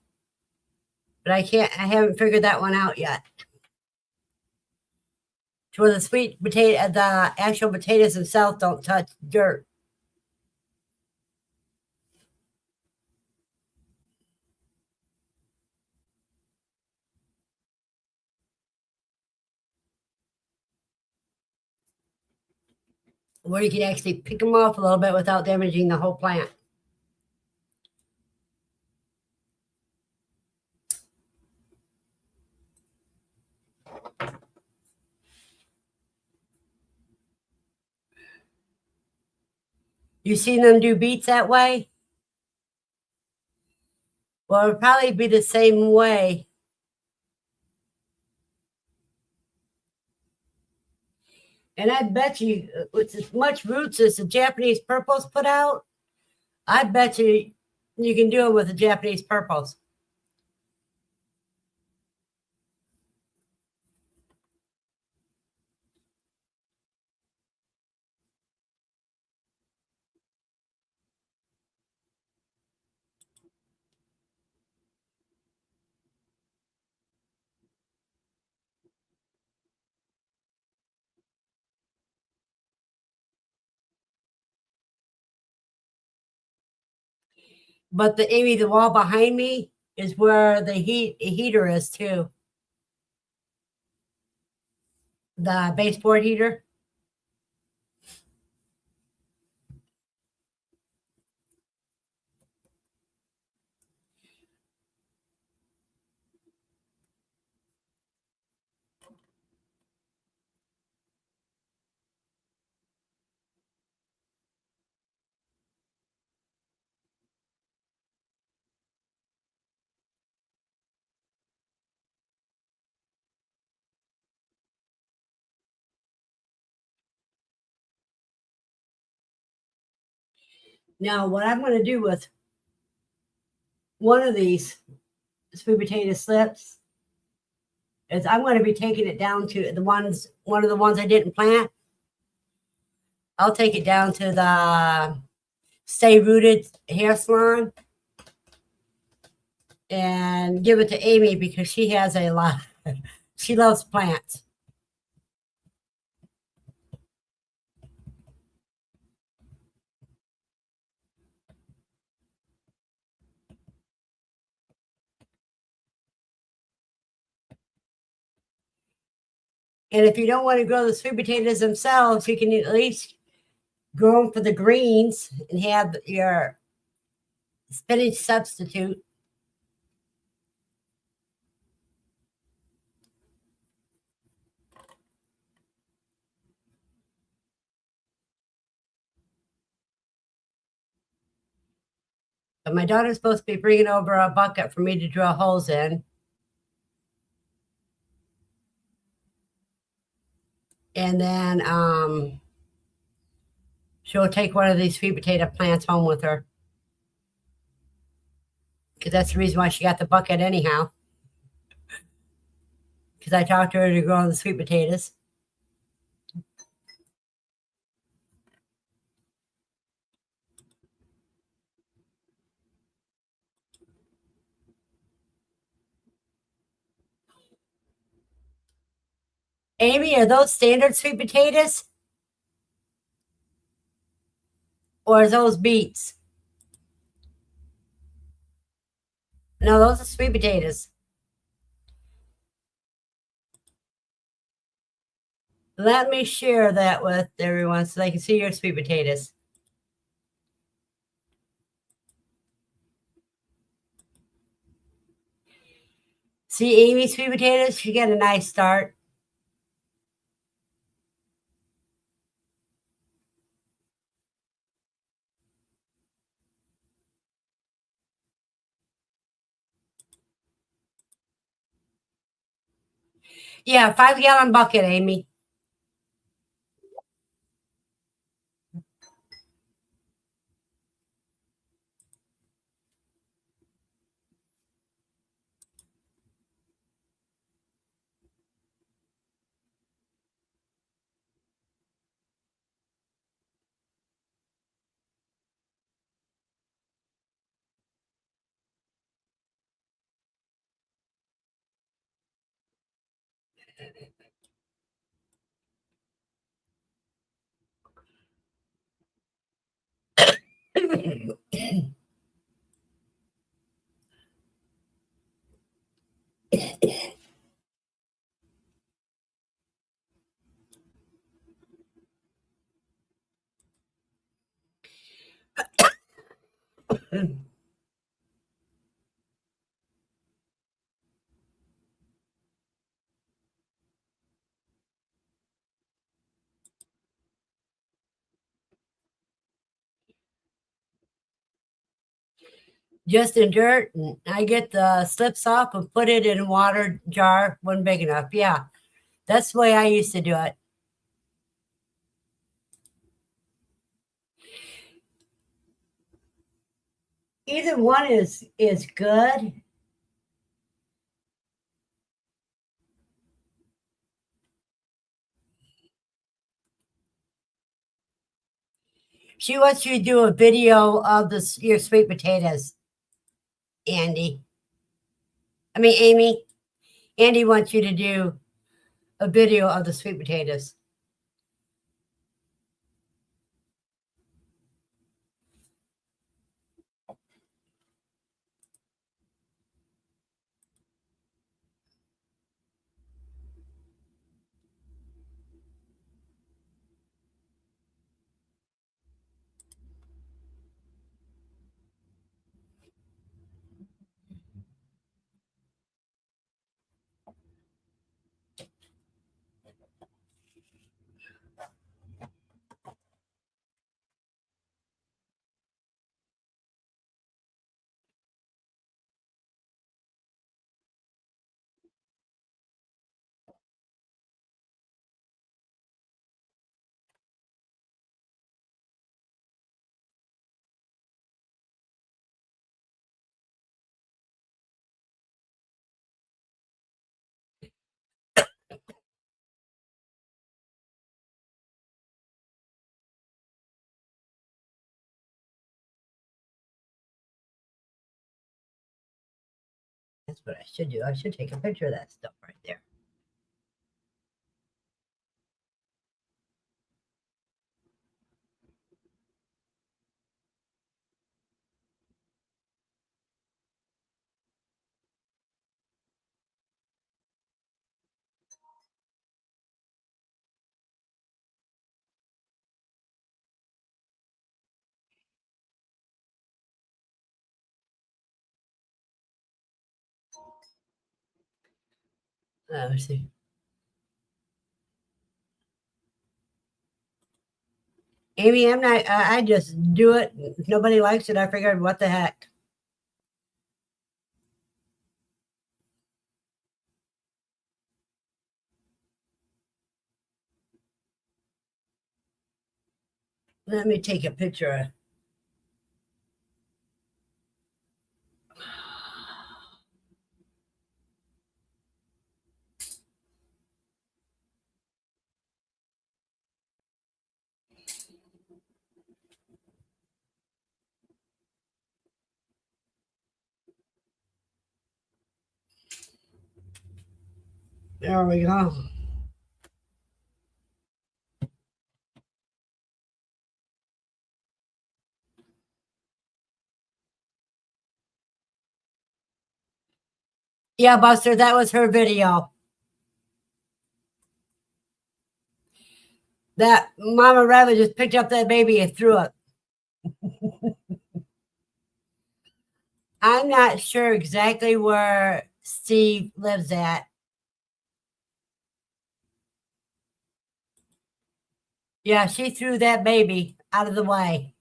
but I haven't figured that one out yet. To where the sweet potato, the actual potatoes themselves don't touch dirt. Where you can actually pick them off a little bit without damaging the whole plant. You seen them do beets that way? Well, it'll probably be the same way. And I bet you, with as much roots as the Japanese purples put out, I bet you can do it with the Japanese purples. But the wall behind me is where the heater is too. The baseboard heater. Now, what I'm going to do with one of these sweet potato slips is I'm going to be taking it down to one of the ones I didn't plant. I'll take it down to the Stay Rooted hair salon and give it to Amy because she has a lot. She loves plants. And if you don't want to grow the sweet potatoes themselves, you can at least grow them for the greens and have your spinach substitute. But my daughter's supposed to be bringing over a bucket for me to drill holes in. And then she'll take one of these sweet potato plants home with her. Because that's the reason why she got the bucket anyhow. Because I talked to her to grow the sweet potatoes. Amy, are those standard sweet potatoes? Or are those beets? No, those are sweet potatoes. Let me share that with everyone so they can see your sweet potatoes. See Amy's sweet potatoes? She got a nice start. Yeah, 5-gallon bucket, Amy. Just in dirt, and I get the slips off and put it in a water jar, one big enough. Yeah, that's the way I used to do it. Either one is good. She wants you to do a video of your sweet potatoes, Andy. I mean, Amy. Andy wants you to do a video of the sweet potatoes. That's what I should do. I should take a picture of that stuff right there. Let's see. Amy, I'm not. I just do it. If nobody likes it, I figured, what the heck. Let me take a picture. There we go. Yeah, Buster, that was her video. That Mama Rabbit just picked up that baby and threw it. I'm not sure exactly where Steve lives at. Yeah, she threw that baby out of the way.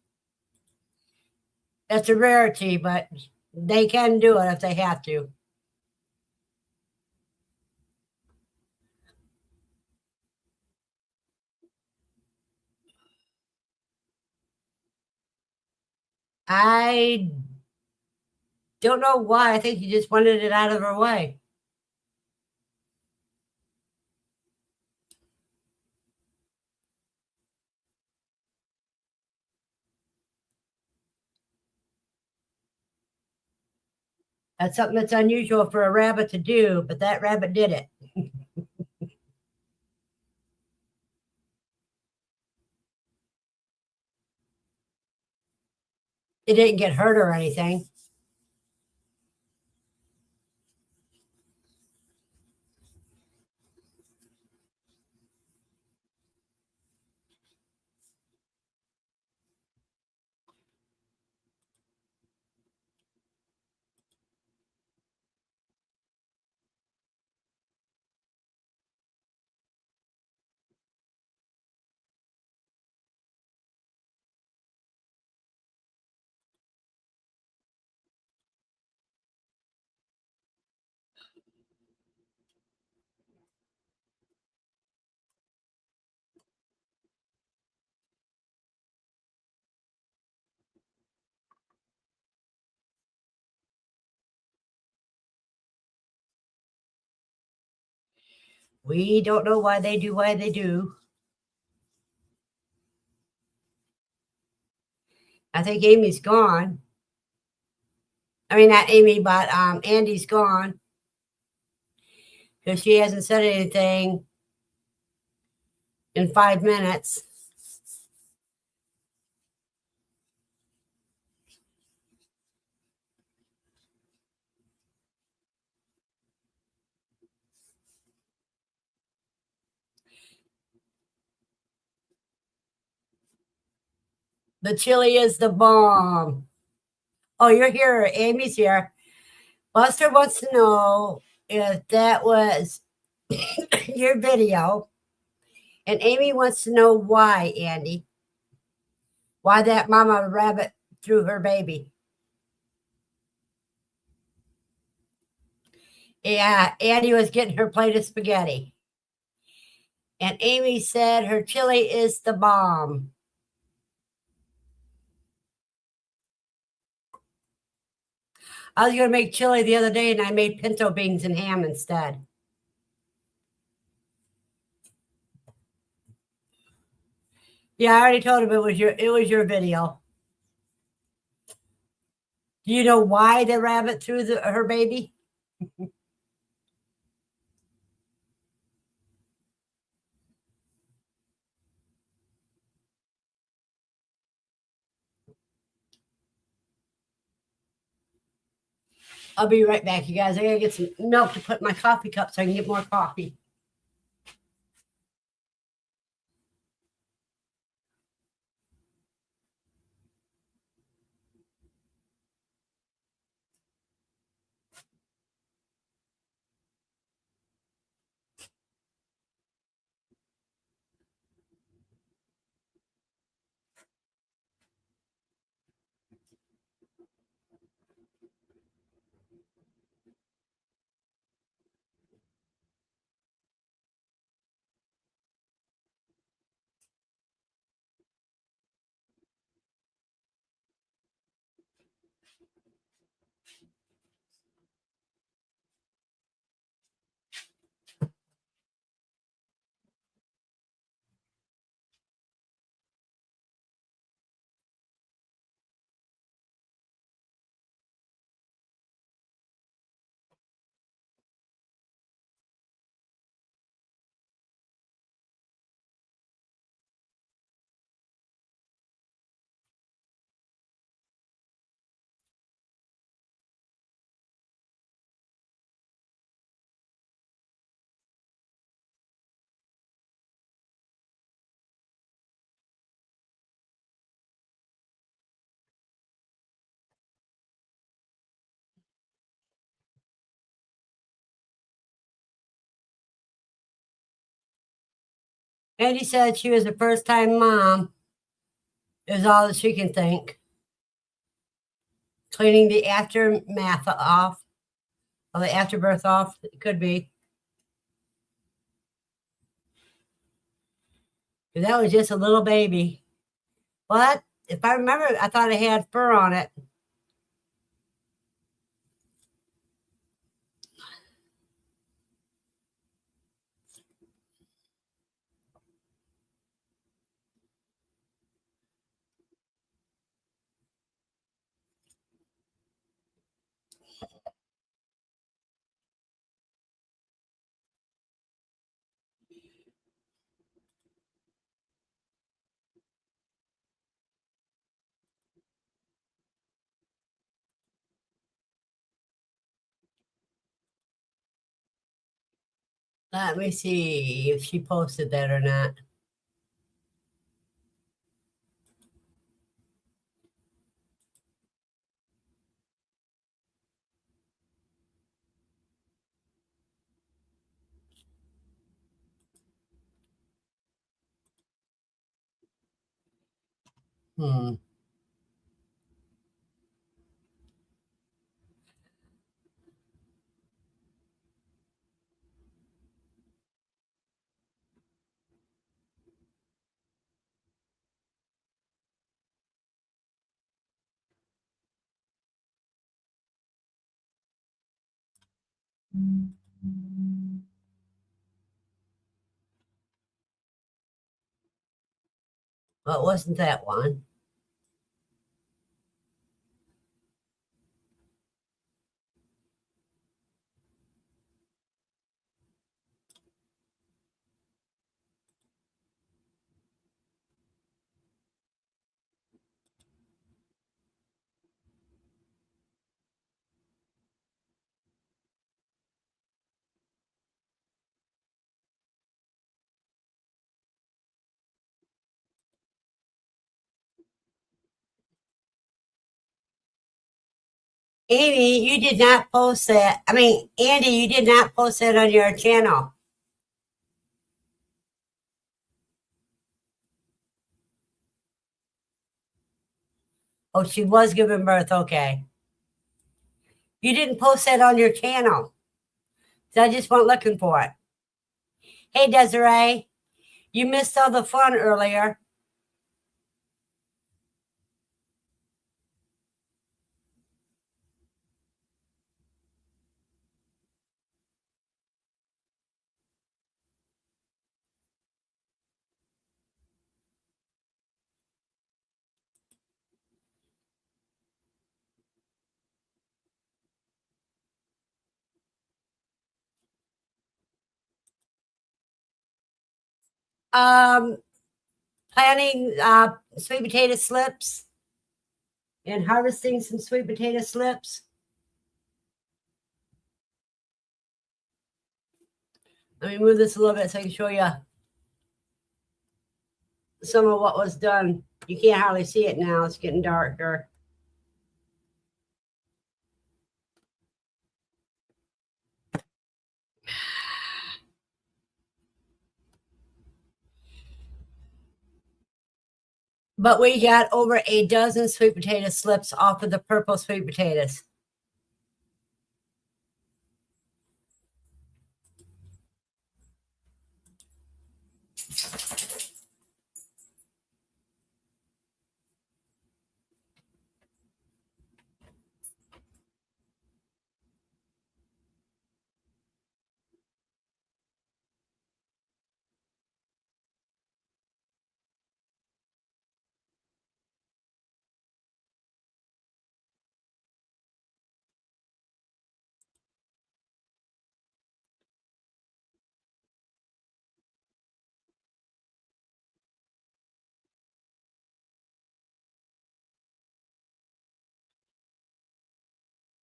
That's a rarity, but they can do it if they have to. I don't know why. I think he just wanted it out of her way. That's something that's unusual for a rabbit to do, but that rabbit did it. it didn't get hurt or anything. We don't know why they do. I think Amy's gone. I mean, not Amy, but Andy's gone because she hasn't said anything in 5 minutes. The chili is the bomb. Oh, you're here. Amy's here. Buster wants to know if that was your video. And Amy wants to know why, Andy. Why that mama rabbit threw her baby. Yeah, Andy was getting her plate of spaghetti. And Amy said her chili is the bomb. I was going to make chili the other day, and I made pinto beans and ham instead. Yeah, I already told him it was your video. Do you know why the rabbit threw her baby? I'll be right back, you guys. I gotta get some milk to put in my coffee cup so I can get more coffee. Andy said she was a first-time mom, is all that she can think. Cleaning the aftermath off, or the afterbirth off, it could be. That was just a little baby. But if I remember, I thought it had fur on it. Let me see if she posted that or not. Hmm. Well, it wasn't that one. Amy, you did not post that. I mean, Andy, you did not post that on your channel. Oh, she was giving birth. Okay. You didn't post that on your channel. So I just went looking for it. Hey, Desiree, you missed all the fun earlier. Um, Planting sweet potato slips and harvesting some sweet potato slips. Let me move this a little bit so I can show you some of what was done. You can't hardly see it now. It's getting darker. But we got over a dozen sweet potato slips off of the purple sweet potatoes.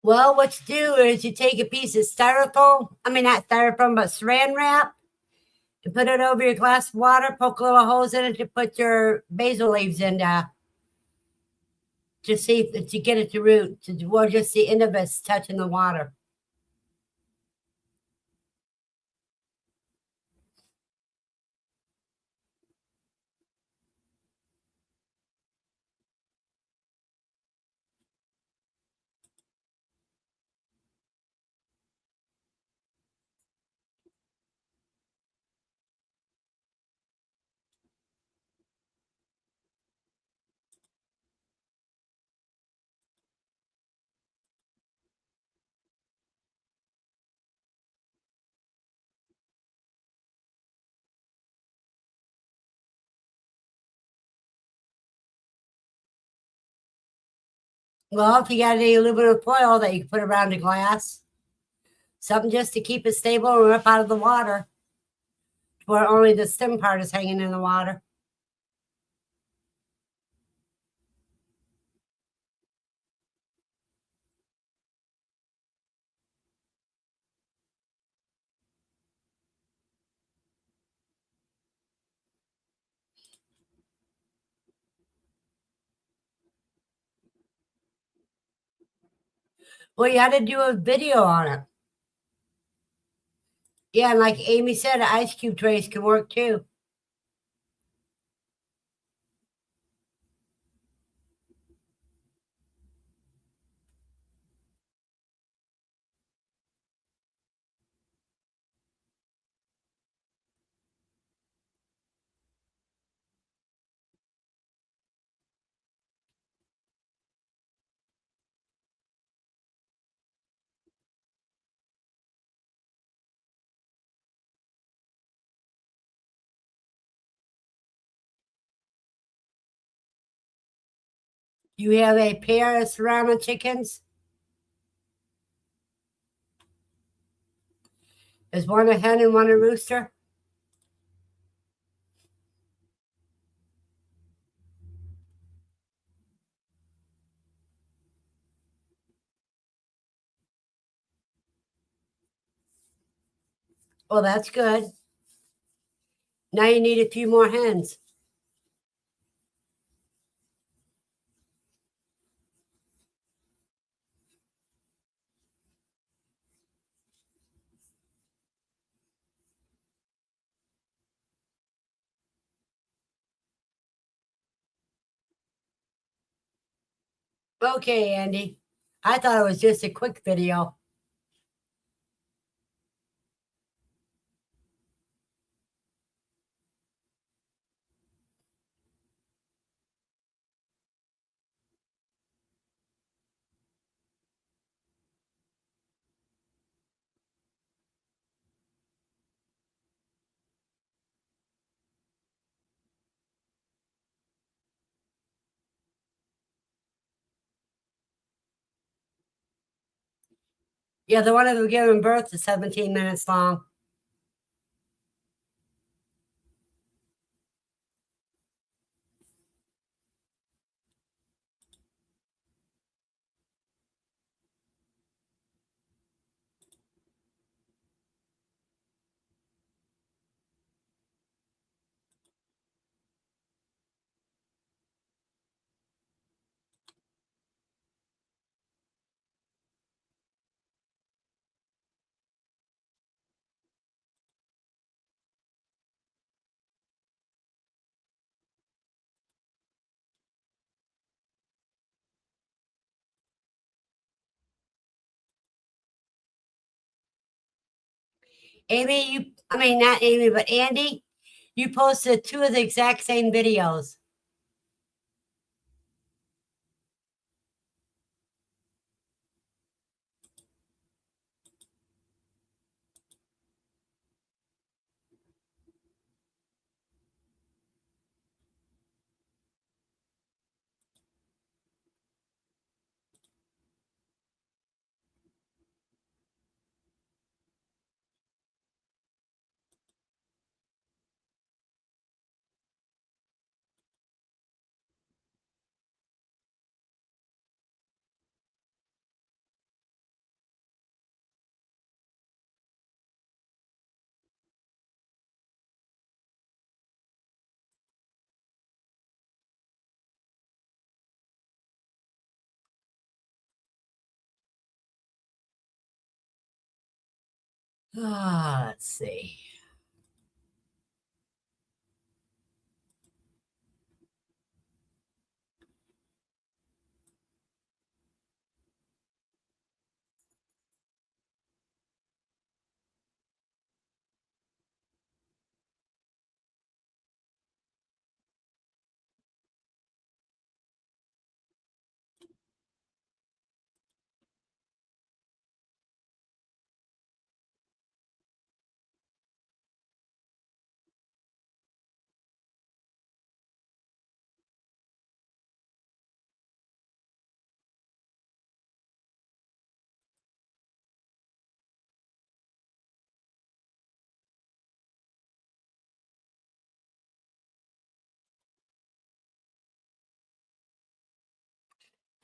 Well, what you do is you take a piece of styrofoam, I mean, not styrofoam, but saran wrap, and put it over your glass of water, poke little holes in it to put your basil leaves in to see if to get it to root, or just the end of it's touching the water. Well, if you got any aluminum foil that you can put around the glass, something just to keep it stable and up out of the water, where only the stem part is hanging in the water. Well, you had to do a video on it. Yeah, and like Amy said, ice cube trays can work too. You have a pair of ceramic chickens? Is one a hen and one a rooster? Well, that's good. Now you need a few more hens. Okay, Andy. I thought it was just a quick video. Yeah, the one that was giving birth is 17 minutes long. Amy, not Amy, but Andy, you posted two of the exact same videos. Let's see.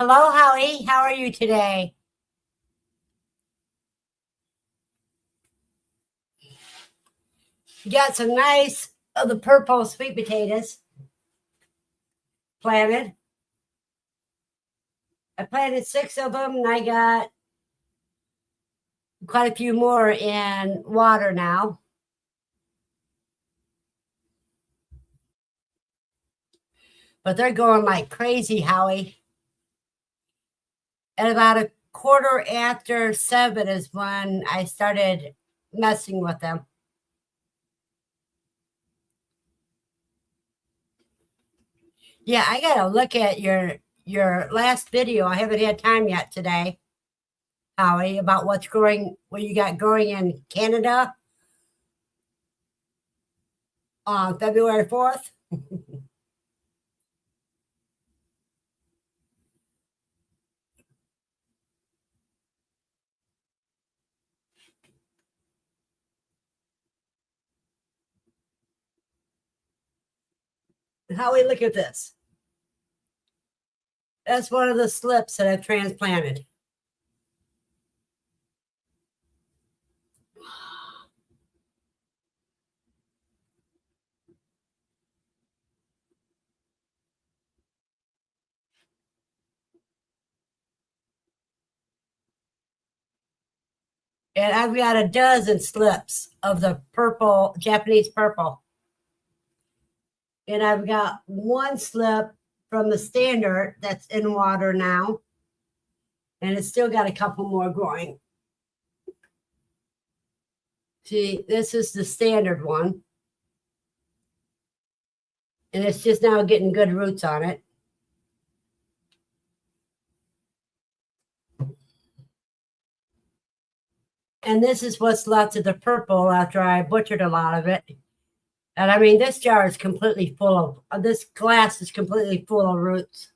Hello, Howie. How are you today? You got some nice of the purple sweet potatoes planted. I planted 6 of them, and I got quite a few more in water now. But they're going like crazy, Howie. At about a quarter after 7 is when I started messing with them. Yeah, I gotta look at your last video. I haven't had time yet today, Howie, about what's growing, what you got growing in Canada on February 4th. Howie, look at this. That's one of the slips that I've transplanted. And I've got a dozen slips of the purple, Japanese purple. And I've got one slip from the standard that's in water now. And it's still got a couple more growing. See, this is the standard one. And it's just now getting good roots on it. And this is what's left of the purple after I butchered a lot of it. And I mean, this jar is completely full of, this glass is completely full of roots.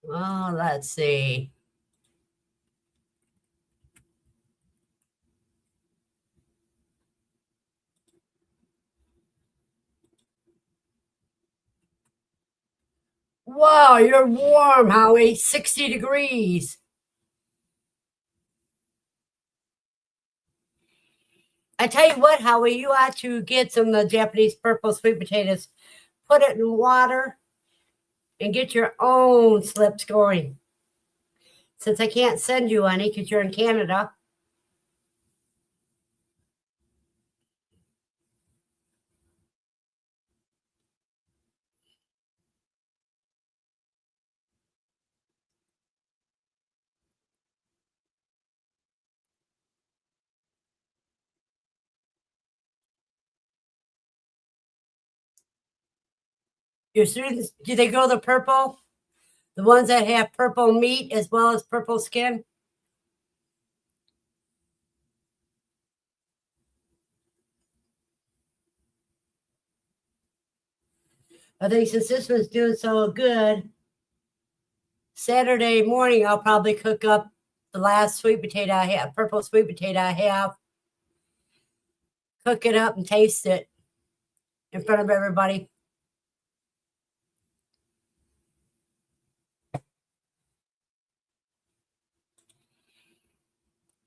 Oh, let's see. Wow, you're warm, Howie. 60 degrees. I tell you what, Howie, you ought to get some of the Japanese purple sweet potatoes, put it in water, and get your own slips going. Since I can't send you any because you're in Canada. Your students, do they grow the purple? The ones that have purple meat as well as purple skin? I think since this one's doing so good, Saturday morning I'll probably cook up the last sweet potato I have, purple sweet potato I have, cook it up and taste it in front of everybody.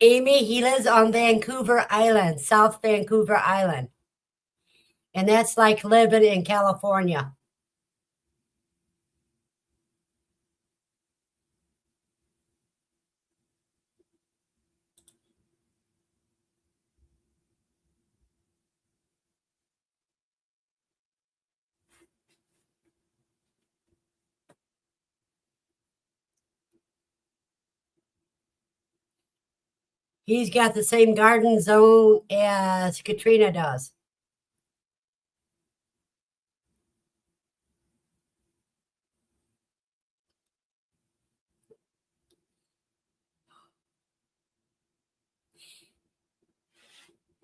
Amy, he lives on Vancouver Island, South Vancouver Island. And that's like living in California. He's got the same garden zone as Katrina does.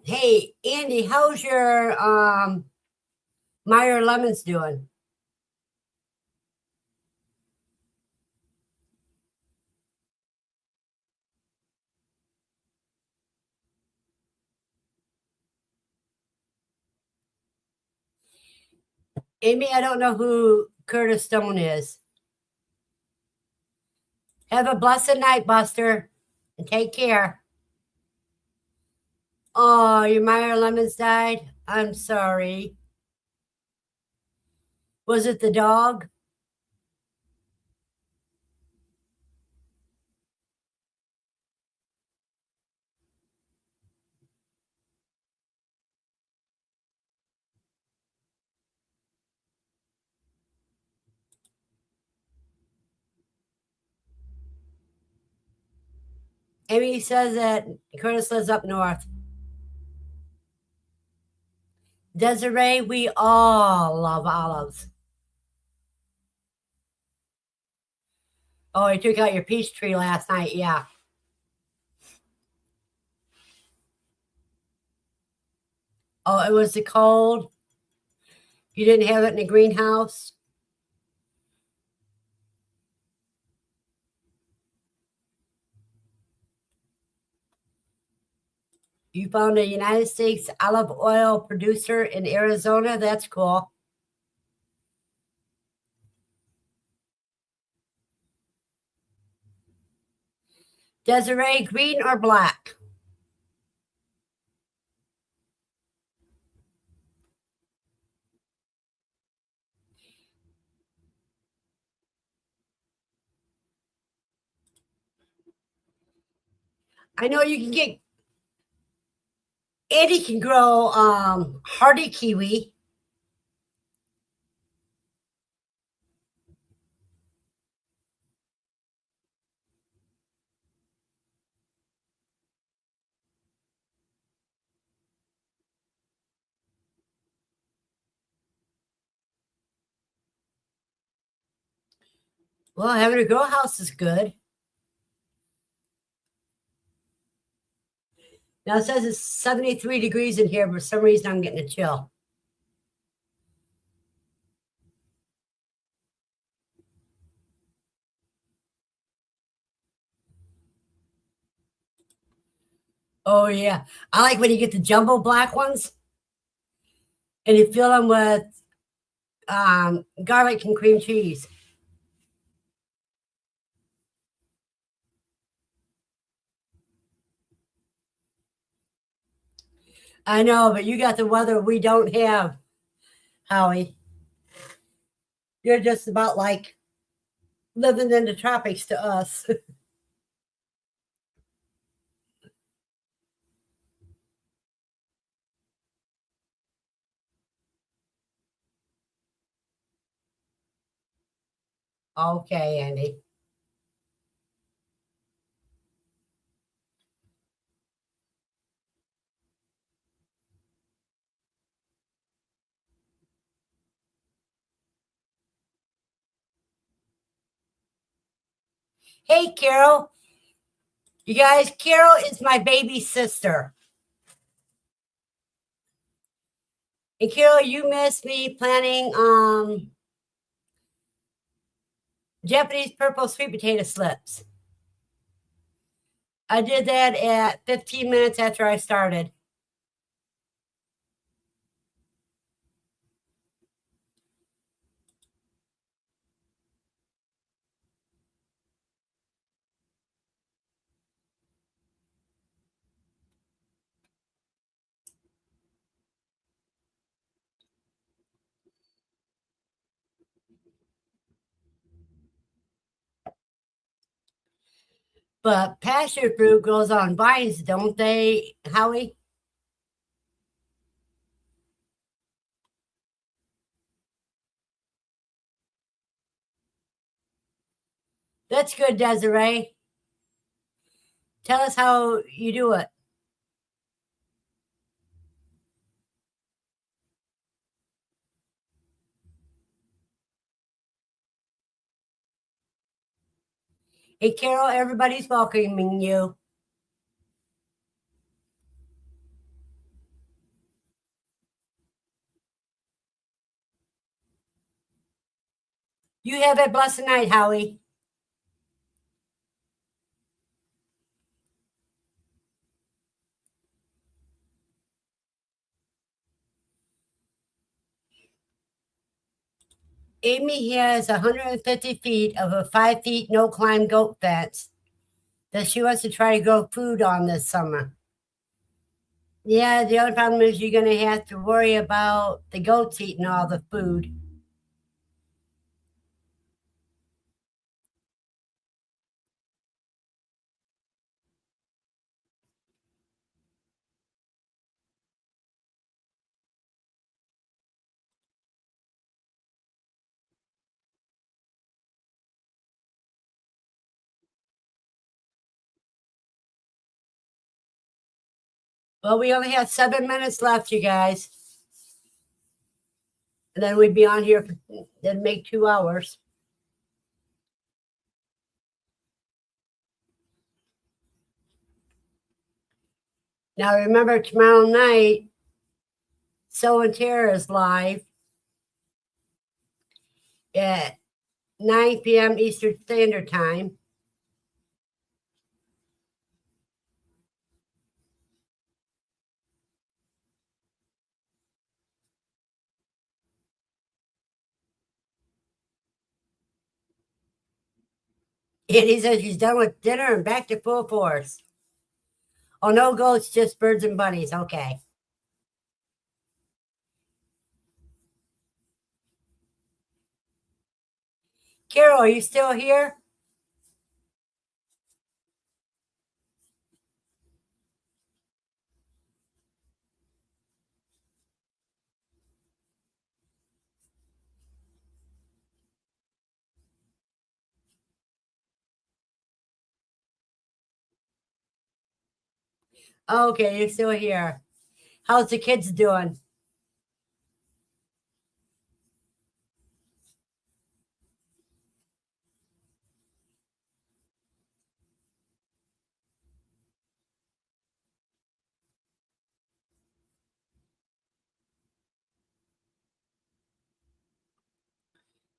Hey, Andy, how's your Meyer lemons doing? Amy, I don't know who Curtis Stone is. Have a blessed night, Buster, and take care. Oh, your Meyer lemons died? I'm sorry. Was it the dog? Amy says that Curtis lives up north. Desiree, we all love olives. Oh, I took out your peach tree last night. Yeah. Oh, it was the cold. You didn't have it in the greenhouse. You found a United States olive oil producer in Arizona. That's cool. Desiree, green or black? I know you can get, Eddie can grow hardy kiwi. Well, having a grow house is good. Now it says it's 73 degrees in here, but for some reason I'm getting a chill. Oh, yeah. I like when you get the jumbo black ones and you fill them with garlic and cream cheese. I know, but you got the weather we don't have, Howie. You're just about like living in the tropics to us. Okay, Andy. Hey, Carol. You guys, Carol is my baby sister. And Carol, you missed me planting Japanese purple sweet potato slips. I did that at 15 minutes after I started. But passion fruit grows on vines, don't they, Howie? That's good, Desiree. Tell us how you do it. Hey, Carol, everybody's welcoming you. You have a blessed night, Howie. Amy has 150 feet of a 5 feet no climb goat fence that she wants to try to grow food on this summer. Yeah, the only problem is you're going to have to worry about the goats eating all the food. Well, we only have 7 minutes left, you guys. And then we'd be on here for, then make 2 hours. Now remember, tomorrow night, So and Tara is live at 9 p.m. Eastern Standard Time. And he says she's done with dinner and back to full force. Oh, no goats, just birds and bunnies. Okay. Carol, are you still here? Okay, you're still here. How's the kids doing?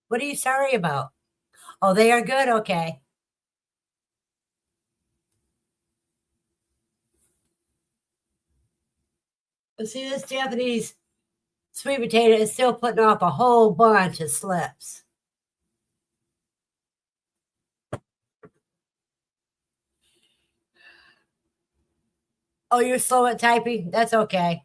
What are you sorry about? Oh, they are good. Okay. See, this Japanese sweet potato is still putting off a whole bunch of slips. Oh, you're slow at typing? That's okay.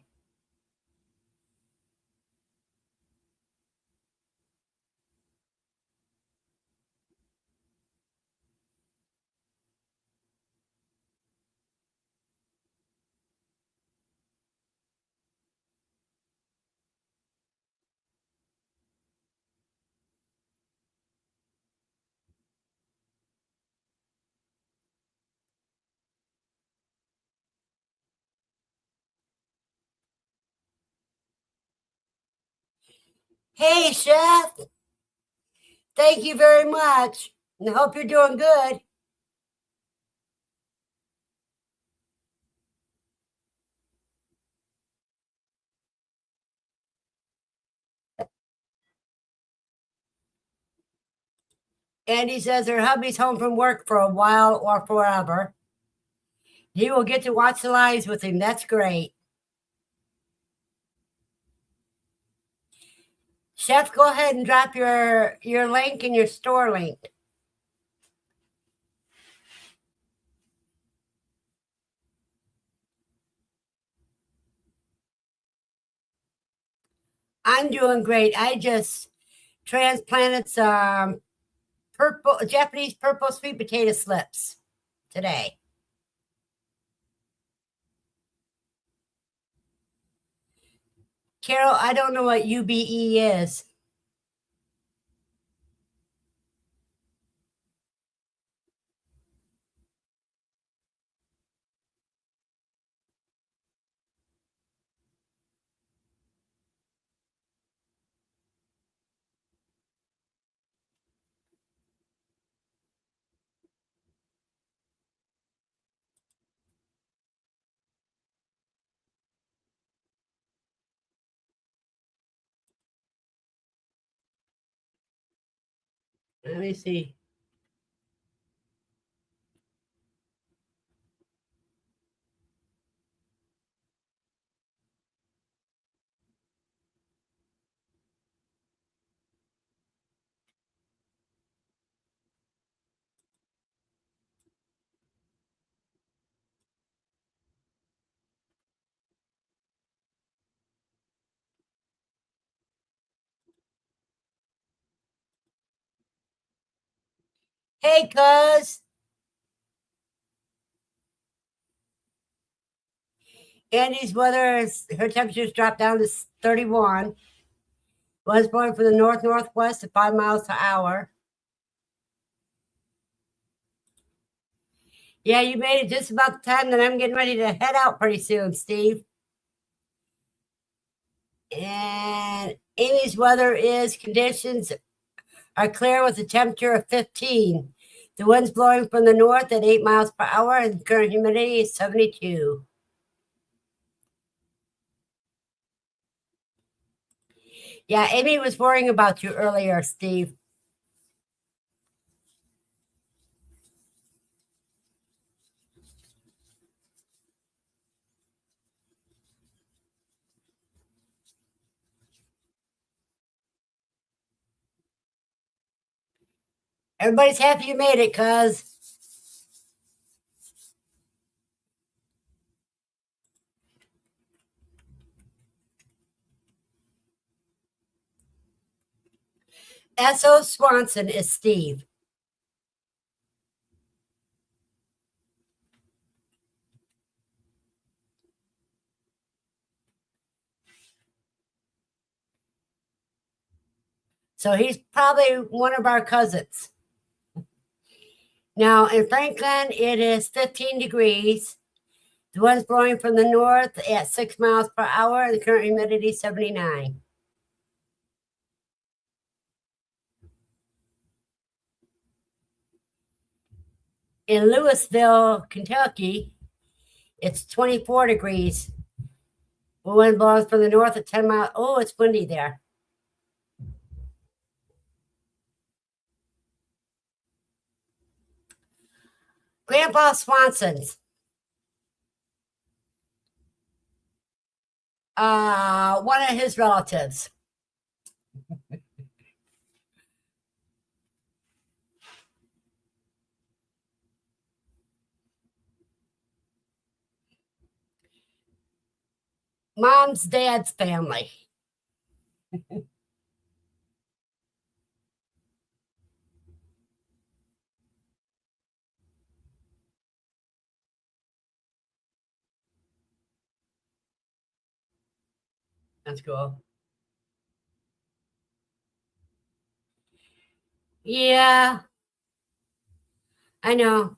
Hey, Chef. Thank you very much. I hope you're doing good. Andy says her hubby's home from work for a while or forever. He will get to watch the lives with him. That's great. Chef, go ahead and drop your link and your store link. I'm doing great. I just transplanted some Japanese purple sweet potato slips today. Carol, I don't know what UBE is. Let me see. Hey, cuz. Andy's weather is her temperature's dropped down to 31. Was blowing from the northwest at 5 miles per hour. Yeah, you made it just about the time that I'm getting ready to head out pretty soon, Steve. And Amy's weather is conditions are clear with a temperature of 15. The wind's blowing from the north at 8 miles per hour, and the current humidity is 72. Yeah, Amy was worrying about you earlier, Steve. Everybody's happy you made it, cuz. S.O. Swanson is Steve. So he's probably one of our cousins. Now in Franklin, it is 15 degrees. The wind's blowing from the north at 6 miles per hour, and the current humidity 79. In Louisville, Kentucky, it's 24 degrees. The wind blows from the north at 10 miles. Oh, it's windy there. Grandpa Swanson's. One of his relatives. Mom's dad's family. That's cool. Yeah, I know.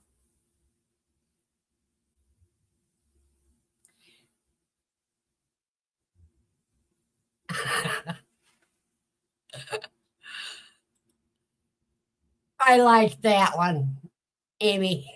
I like that one, Amy.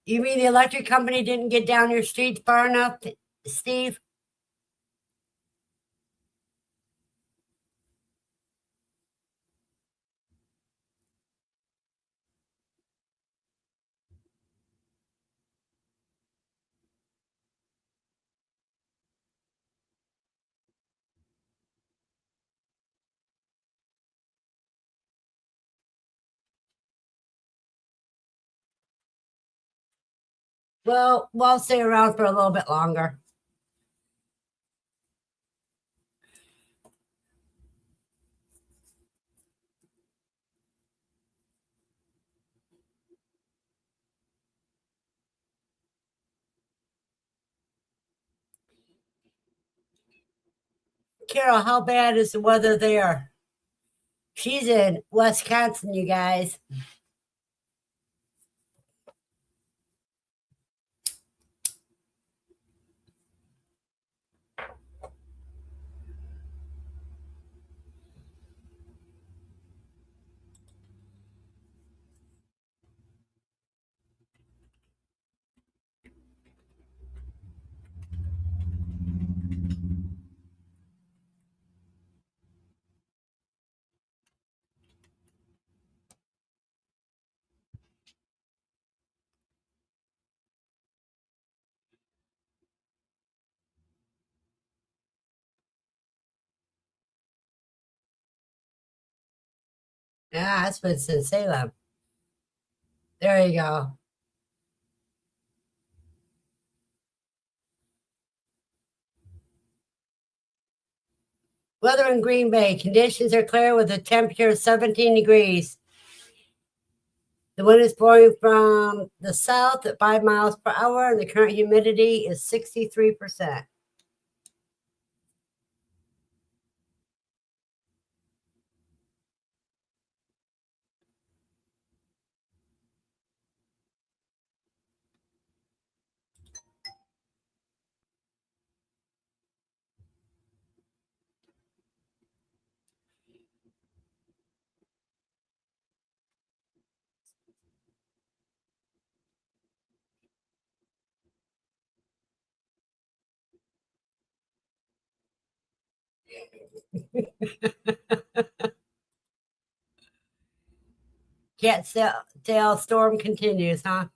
You mean the electric company didn't get down your street far enough, Steve? Well, we'll stay around for a little bit longer. Carol, how bad is the weather there? She's in Wisconsin, you guys. Yeah, that's what's in Salem. There you go. Weather in Green Bay. Conditions are clear with a temperature of 17 degrees. The wind is blowing from the south at 5 miles per hour, and the current humidity is 63%. Can't tell storm continues, huh?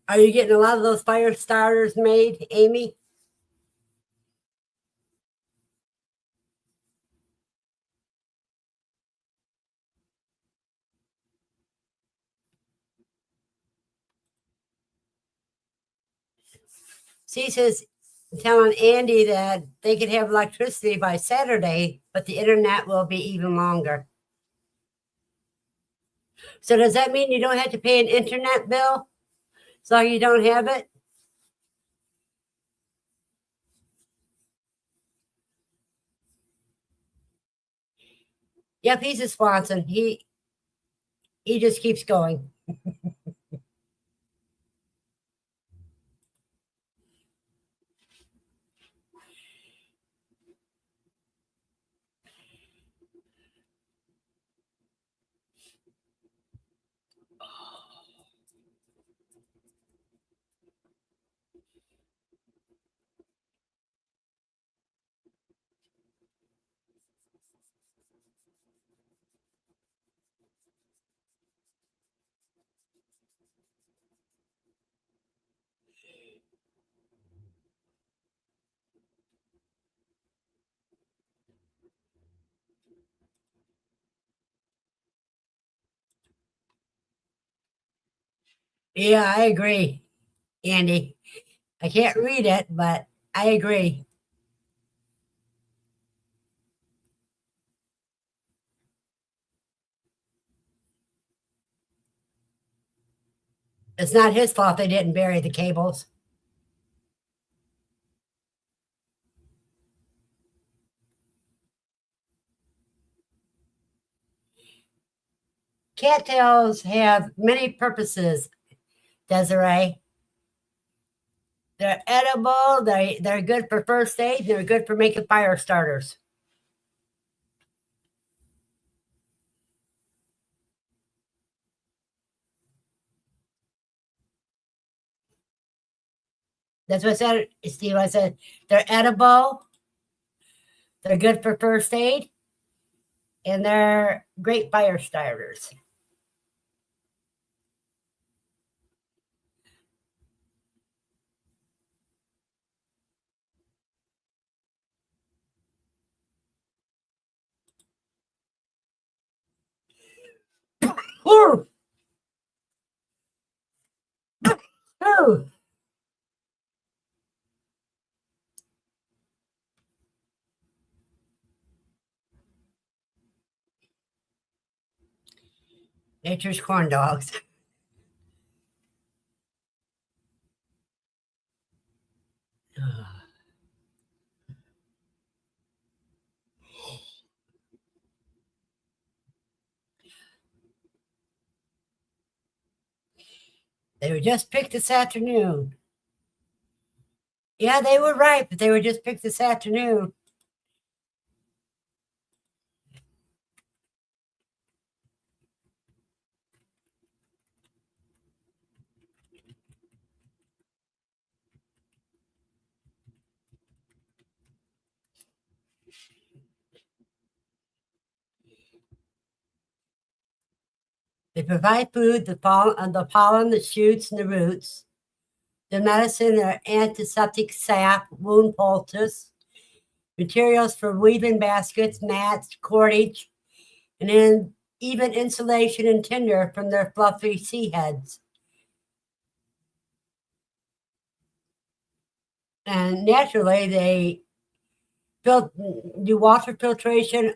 Are you getting a lot of those fire starters made, Amy? She says, telling Andy that they could have electricity by Saturday, but the internet will be even longer. So does that mean you don't have to pay an internet bill as long as you don't have it? Yep, he's a Swanson. He just keeps going. Yeah, I agree, Andy. I can't read it, but I agree. It's not his fault they didn't bury the cables. Cattails have many purposes, Desiree. They're edible, they're good for first aid, they're good for making fire starters. That's what I said, Steve. I said they're edible, they're good for first aid, and they're great fire starters. Ooh, ooh. Nature's corn dogs. They were just picked this afternoon. Yeah, they were right, but they were just picked this afternoon. They provide food, the pollen, the shoots, and the roots. The medicine, their antiseptic sap, wound poultice, materials for weaving baskets, mats, cordage, and then even insulation and tinder from their fluffy sea heads. And naturally, they do water filtration,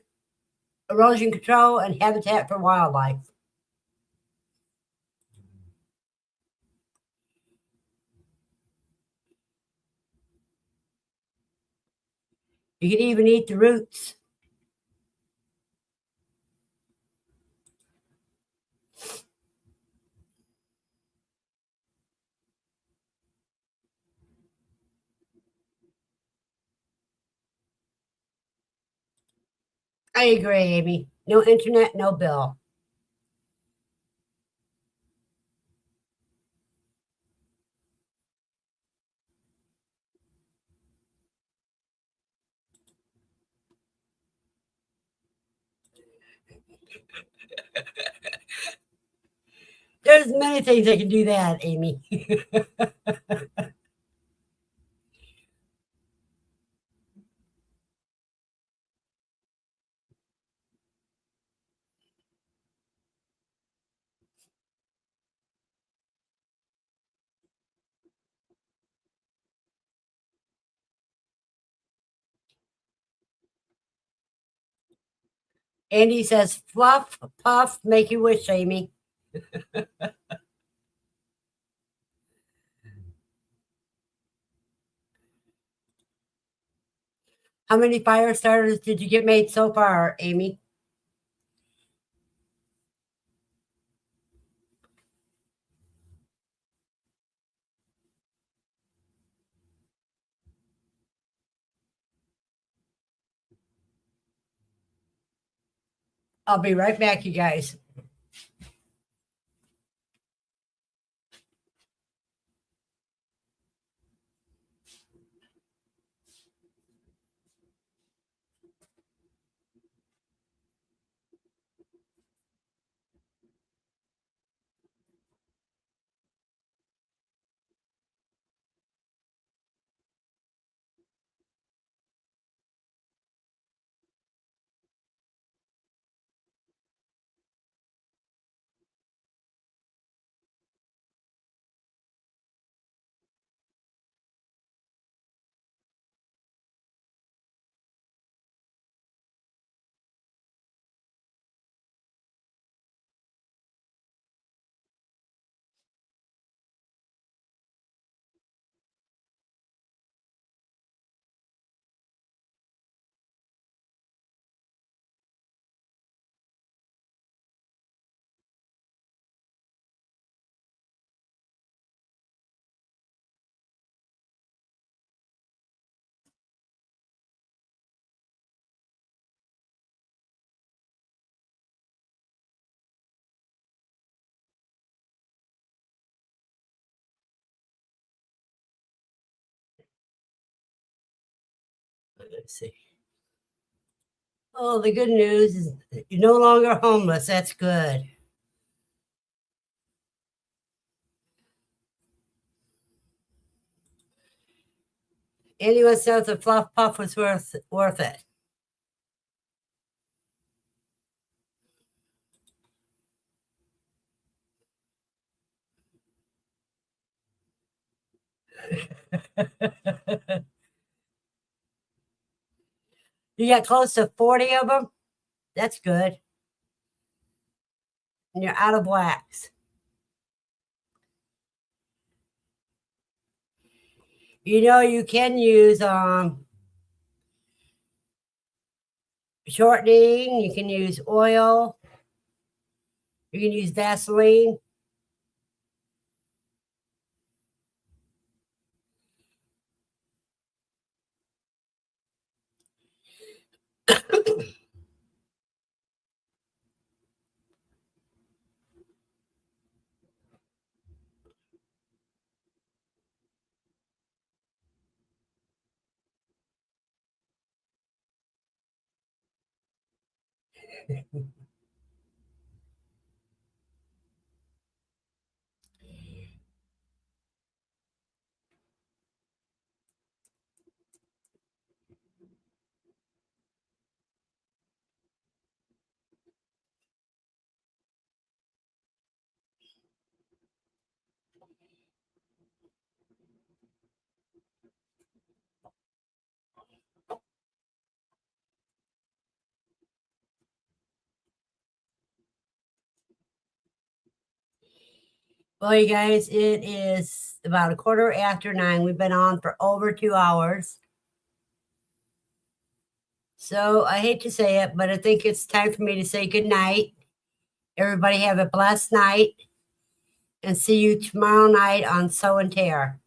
erosion control, and habitat for wildlife. You can even eat the roots. I agree, Amy. No internet, no bill. There's many things that can do that, Amy. Andy says, fluff, puff, make you wish, Amy. How many fire starters did you get made so far, Amy? I'll be right back, you guys. Let's see. Oh, the good news is you're no longer homeless. That's good. Anyone says the fluff puff was worth it. You got close to 40 of them. That's good. And you're out of wax. You know, you can use shortening, you can use oil, you can use Vaseline. Well, you guys, it is about 9:15. We've been on for over 2 hours. So I hate to say it, but I think it's time for me to say good night. Everybody have a blessed night and see you tomorrow night on Sow and Tear.